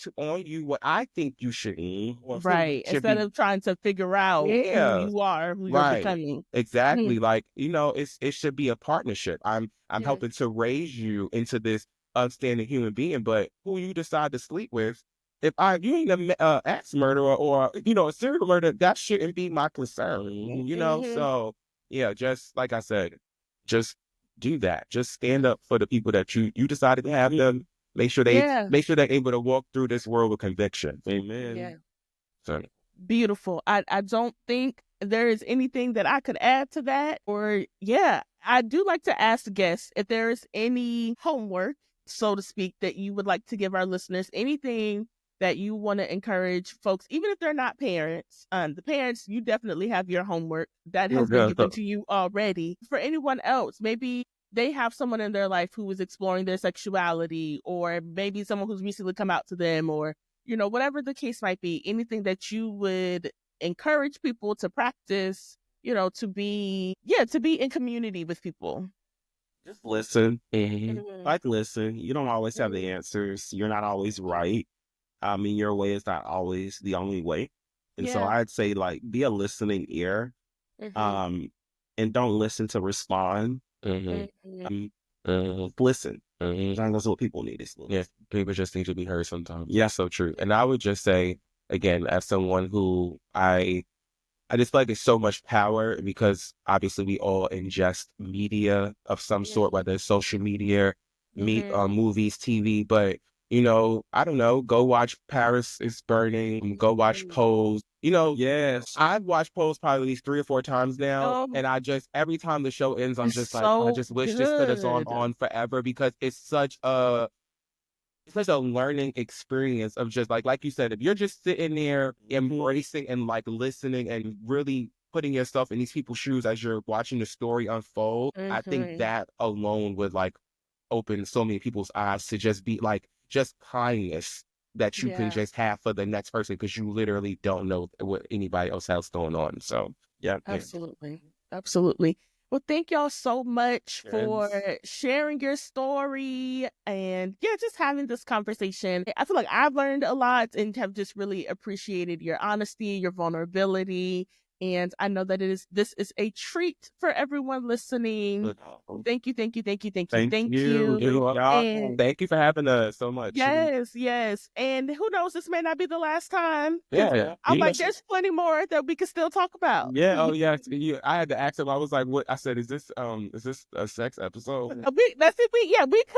you what I think you should be, or who you right. should Instead be. of trying to figure out who Yeah. you are, who you're Right. becoming. Exactly. Like, it should be a partnership. I'm Yeah. helping to raise you into this upstanding human being, but who you decide to sleep with, if you ain't a axe murderer or, a serial murderer, that shouldn't be my concern. Mhm. So yeah, just like I said, just do that. Just stand up for the people that you decided to have them. Yeah. Make sure they're able to walk through this world with conviction. Yeah. So Beautiful. I don't think there is anything that I could add to that. Or yeah, I do like to ask guests if there is any homework, so to speak, that you would like to give our listeners. Anything that you want to encourage folks, even if they're not parents. The parents, you definitely have your homework that has been given to you already. For anyone else, maybe they have someone in their life who is exploring their sexuality, or maybe someone who's recently come out to them, or whatever the case might be, anything that you would encourage people to practice, to be in community with people. Just listen. Mhm. Like, listen. You don't always have the Mhm. answers. You're not always right. I mean, your way is not always the only way. And so Yeah. I'd say, like, be a listening ear. Mhm. Um, and don't listen to respond. Mhm. Listen. That's what people need is yeah, listen. people just need to be heard sometimes. Yeah. So true. And I would just say, again, as someone who I just feel like there's so much power, because obviously we all ingest media of some sort, whether it's social media, Mhm. movies, TV. But I don't know. Go watch Paris is Burning. Go watch Pose. Yes. I've watched Pose probably at least 3 or 4 times now, Oh, and I just every time the show ends, I'm it's just like, I so just wish this could have gone good. on forever, because it's such a learning experience of just like you said, if you're just sitting there embracing and like listening and really putting yourself in these people's shoes as you're watching the story unfold, I think Mhm. that alone would like open so many people's eyes to just be like just kindness that you can Yeah. just have for the next person, because you literally don't know what anybody else has going on. So yeah. Absolutely. Absolutely. Well, thank y'all so much for Yes. sharing your story and just having this conversation. I feel like I've learned a lot and have just really appreciated your honesty, your vulnerability. And I know that this is a treat for everyone listening. Thank you, thank you, thank you, thank you, Thank thank you. you. Y'all. And Thank you for having us so much. yes, yes. And who knows, this may not be the last time, because Yeah. I'm like, there's plenty more that we can still talk about. Yeah. Oh, yeah. I had to ask him. I was like, "What?" I said, is this a sex episode?" That's it. We could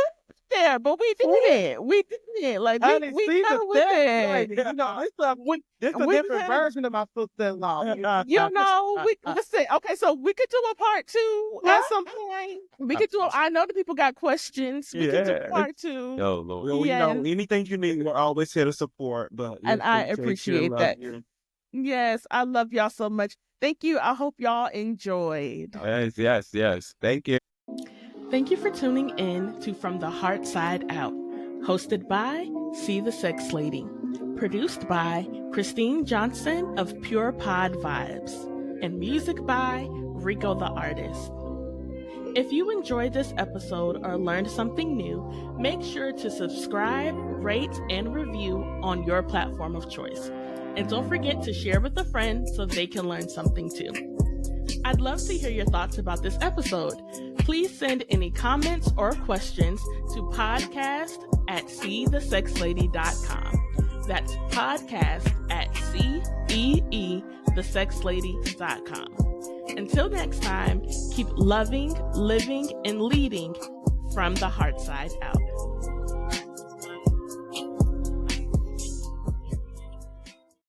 there, but we didn't. We didn't. Like we See kind the of with sex it. lady. This a We different version of my sister-in-law. we listen. Okay, so we could do a part two at some point. We could do. I know the people got questions. We could do Yeah. part two. Oh Lord. Well, Yes, anything you need, we're always here to support. But we and I appreciate you and appreciate love that. you. Yes, I love y'all so much. Thank you. I hope y'all enjoyed. Yes. Thank you. Thank you for tuning in to From the Heartside Out, hosted by Cee The Sex Lady, produced by Christine Johnson of Pure Pod Vibes, and music by Rico the Artist. If you enjoyed this episode or learned something new, make sure to subscribe, rate, and review on your platform of choice. And don't forget to share with a friend so they can learn something too. I'd love to hear your thoughts about this episode. Please send any comments or questions to podcast@ceethesexlady.com. That's podcast@ceethesexlady.com. Until next time, keep loving, living, and leading from the heart side out.